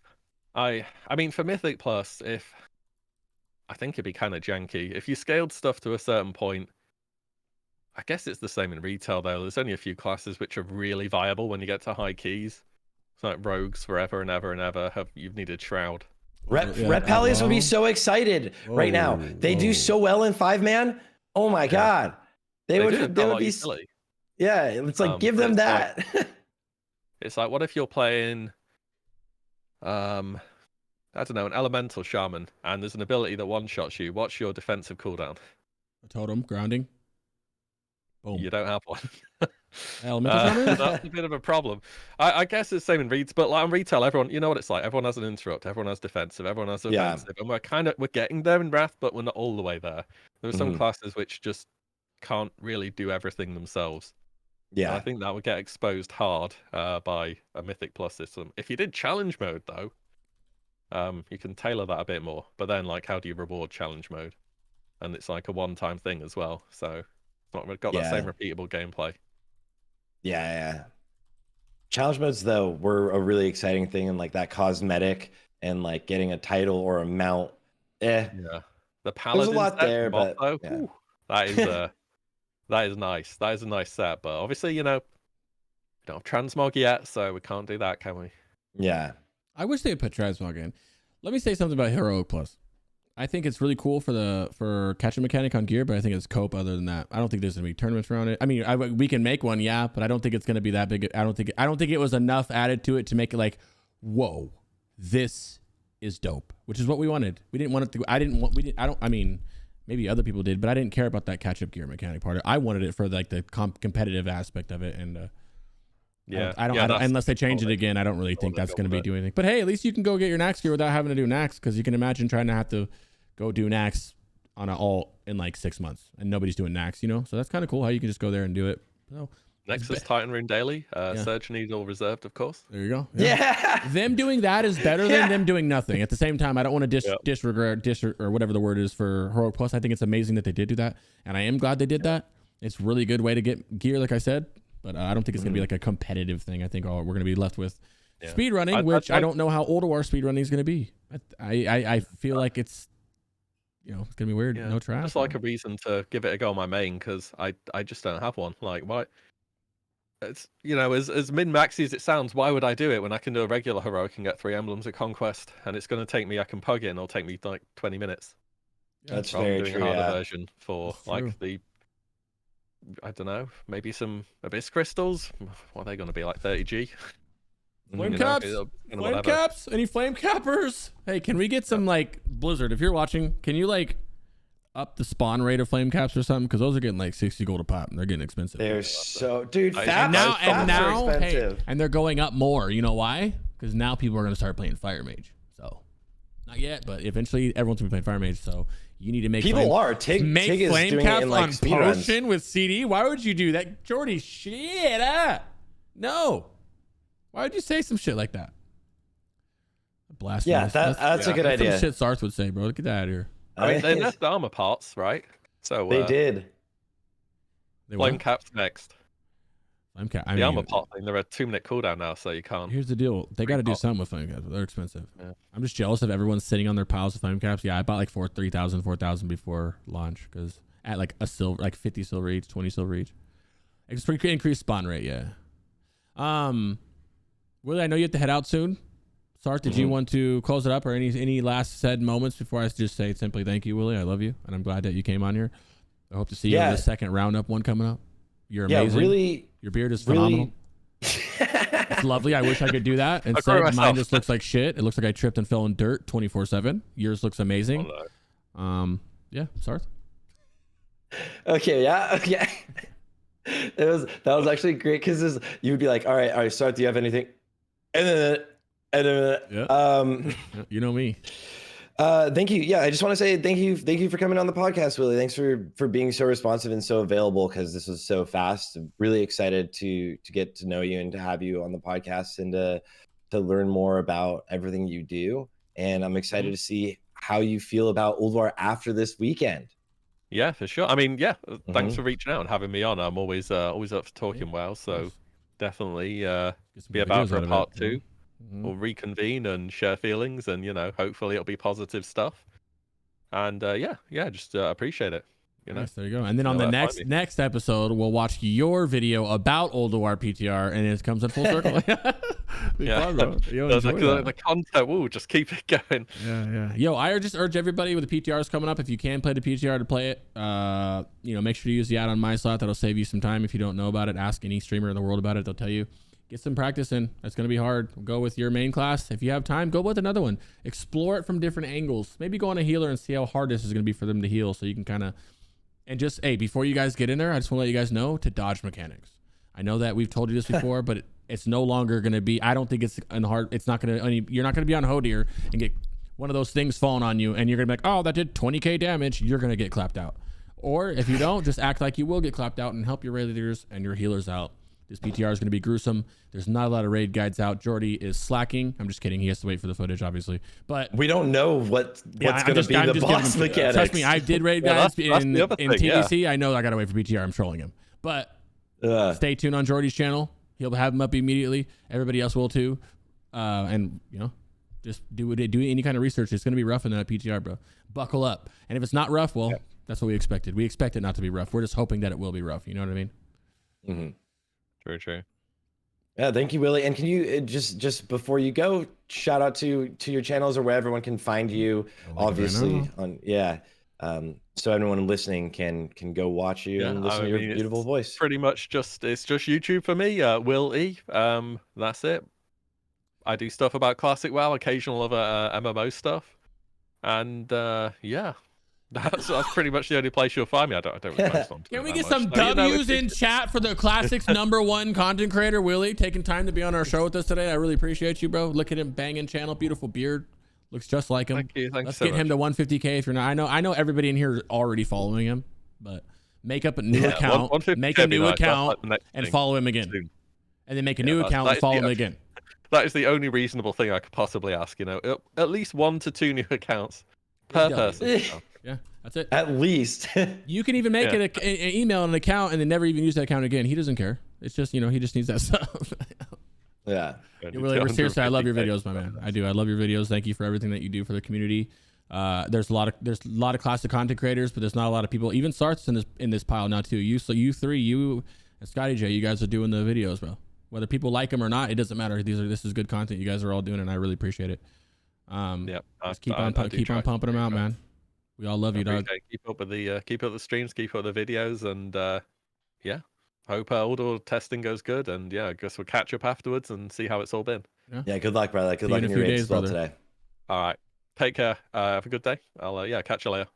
I mean, for Mythic Plus, I think it'd be kind of janky. If you scaled stuff to a certain point, I guess it's the same in retail, though. There's only a few classes which are really viable when you get to high keys. It's like Rogues forever and ever and ever. You've needed Shroud. Ret Pallias would be so excited right now. They do so well in 5-man. Oh my God. They would be silly. Yeah, it's like give them that. Like, it's like, what if you're playing I don't know, an elemental shaman, and there's an ability that one-shots you. What's your defensive cooldown? A totem, grounding. Boom. You don't have one. Elemental shaman? That's a bit of a problem. I guess it's the same in retail, but like in retail, everyone, you know what it's like. Everyone has an interrupt, everyone has defensive, everyone has offensive, and we're getting there in Wrath, but we're not all the way there. There are some classes which just can't really do everything themselves. Yeah, and I think that would get exposed hard by a Mythic Plus system. If you did challenge mode, though, you can tailor that a bit more. But then, like, how do you reward challenge mode? And it's like a one-time thing as well, so it's not got that same repeatable gameplay. Yeah. Challenge modes, though, were a really exciting thing, and like that cosmetic and like getting a title or a mount. Yeah, the Paladin. There's a lot there, but whew, that is that is nice. That is a nice set, but obviously, you know, we don't have transmog yet, so we can't do that, can we? Yeah. I wish they would put transmog in. Let me say something about Heroic Plus. I think it's really cool for catch-up mechanic on gear, but I think it's cope. Other than that, I don't think there's gonna be tournaments around it. I mean, we can make one, yeah, but I don't think it's gonna be that big. I don't think it was enough added to it to make it like, whoa, this is dope. Which is what we wanted. We didn't want it to. I mean, maybe other people did, but I didn't care about that catch-up gear mechanic part. I wanted it for like the competitive aspect of it, and I don't unless they change it again. I don't really think that's going to be doing anything. But hey, at least you can go get your Nax gear without having to do Nax, because you can imagine trying to have to go do Nax on an alt in like 6 months, and nobody's doing Nax, you know. So that's kind of cool how you can just go there and do it. So, next is Titan Rune Daily. Surge Needle reserved, of course. There you go. Yeah. Them doing that is better than them doing nothing. At the same time, I don't want to disregard or whatever the word is for Heroic Plus. I think it's amazing that they did do that, and I am glad they did that. It's a really good way to get gear, like I said. But I don't think it's going to be like a competitive thing. I think we're going to be left with speed running, which I don't know how Ulduar speed running is going to be. I feel like it's, you know, it's going to be weird. No trash. Just like a reason to give it a go on my main, because I just don't have one. Like, why? It's, you know, as min-maxy as it sounds, why would I do it when I can do a regular heroic and get 3 emblems of conquest, and it's going to take me, I can pug it and it'll take me like 20 minutes. That's very true. A harder version for like the, I don't know, maybe some abyss crystals. What are they going to be, like 30G? Flame caps? Flame caps? Any flame cappers? Hey, can we get some, like, Blizzard, if you're watching, can you like up the spawn rate of flame caps or something? Because those are getting like 60 gold a pop, and they're getting expensive. They're so, dude. And now, hey, and they're going up more. You know why? Because now people are going to start playing Fire Mage. So not yet, but eventually everyone's gonna be playing Fire Mage. So you need to make people make flame caps like on potion with CD. Why would you do that, Jordy? Shit, no. Why would you say some shit like that? Blasphemous. Yeah, that's a good That's idea. some shit Sarthe would say, bro. Get that out of here. I mean, they left armor parts, right? So they did. Flame caps next. Flame cap. The armor part thing, they're a 2-minute cooldown now, so you can't. Here's the deal. They got to do something with flame caps, but they're expensive. Yeah. I'm just jealous of everyone sitting on their piles of flame caps. Yeah, I bought like 3,000, 4,000 before launch because at like a silver, like 50 silver each, 20 silver each. It's pretty increased spawn rate. Yeah. Willie, I know you have to head out soon. Sarthe, did you want to close it up or any last said moments before I just say simply thank you, Willie? I love you, and I'm glad that you came on here. I hope to see you in the second roundup one coming up. You're amazing. Really. Your beard is phenomenal. It's lovely. I wish I could do that. Instead, mine just looks like shit. It looks like I tripped and fell in dirt 24/7. Yours looks amazing. Yeah, Sarthe. Okay, yeah, okay. That was actually great because you would be like, all right, Sarthe, do you have anything? And then You know me. Thank you. Yeah, I just want to say thank you for coming on the podcast, Willie. Thanks for being so responsive and so available because this was so fast. I'm really excited to get to know you and to have you on the podcast and to learn more about everything you do. And I'm excited to see how you feel about Ulduar after this weekend. Yeah, for sure. I mean, yeah, thanks for reaching out and having me on. I'm always up for talking WoW, so definitely be about for a part 2. We'll reconvene and share feelings, and hopefully it'll be positive stuff. And just appreciate it. Nice, there you go. And then on the next episode, we'll watch your video about Ulduar PTR, and it comes in full circle. The content. We'll just keep it going. Yeah. Yo, I just urge everybody with the PTRs coming up, if you can play the PTR, to play it. Make sure to use the add-on my slot. That'll save you some time. If you don't know about it, ask any streamer in the world about it. They'll tell you. Get some practice in. It's going to be hard. Go with your main class. If you have time, go with another one. Explore it from different angles. Maybe go on a healer and see how hard this is going to be for them to heal, so you can kind of. And just, hey, before you guys get in there, I just want to let you guys know to dodge mechanics. I know that we've told you this before, but it's no longer going to be. I don't think it's hard. It's not going to. You're not going to be on Hodir and get one of those things falling on you, and you're going to be like, oh, that did 20k damage. You're going to get clapped out. Or if you don't, just act like you will get clapped out and help your raiders and your healers out. This PTR is going to be gruesome. There's not a lot of raid guides out. Jordy is slacking. I'm just kidding. He has to wait for the footage, obviously. But we don't know what's going to be the boss mechanics. Trust me, I did raid guides in TDC. Yeah. I know I got to wait for PTR. I'm trolling him. But stay tuned on Jordy's channel. He'll have him up immediately. Everybody else will too. And just do any kind of research. It's going to be rough in that PTR, bro. Buckle up. And if it's not rough, well, that's what we expected. We expect it not to be rough. We're just hoping that it will be rough. You know what I mean? Mm-hmm. True. Yeah, thank you, Willie. And can you just before you go, shout out to your channels or where everyone can find you? Obviously, so everyone listening can go watch you and listen to your beautiful voice. Pretty much it's just YouTube for me, WillE. That's it. I do stuff about classic WoW, occasional other MMO stuff, and That's pretty much the only place you'll find me. I don't really post on Twitter. Can we get some W's in chat for the Classics #1 content creator, Willie, taking time to be on our show with us today? I really appreciate you, bro. Look at him banging channel, beautiful beard, looks just like him. Thank you. Let's get him to 150k if you're not. I know everybody in here is already following him, but make up a new account, make a new account, and follow him again, and then make a new account and follow him again. That is the only reasonable thing I could possibly ask. At least 1 to 2 new accounts per person. Yeah, that's it. At least. You can even make an email and an account and then never even use that account again. He doesn't care. It's just, he just needs that stuff. Yeah. Seriously, I love your videos, my man. I do. I love your videos. Thank you for everything that you do for the community. There's a lot of classic content creators, but there's not a lot of people. Even Sarthe's in this pile now too. You three, you and Scotty J, you guys are doing the videos, bro. Whether people like them or not, it doesn't matter. This is good content you guys are all doing, and I really appreciate it. Just keep on pumping them out, man. We all love you, dog. Keep up the streams, keep up the videos, and hope Ulduar testing goes good. And I guess we'll catch up afterwards and see how it's all been. Yeah, good luck, brother. Good luck in your raids as well today. All right, take care. Have a good day. I'll catch you later.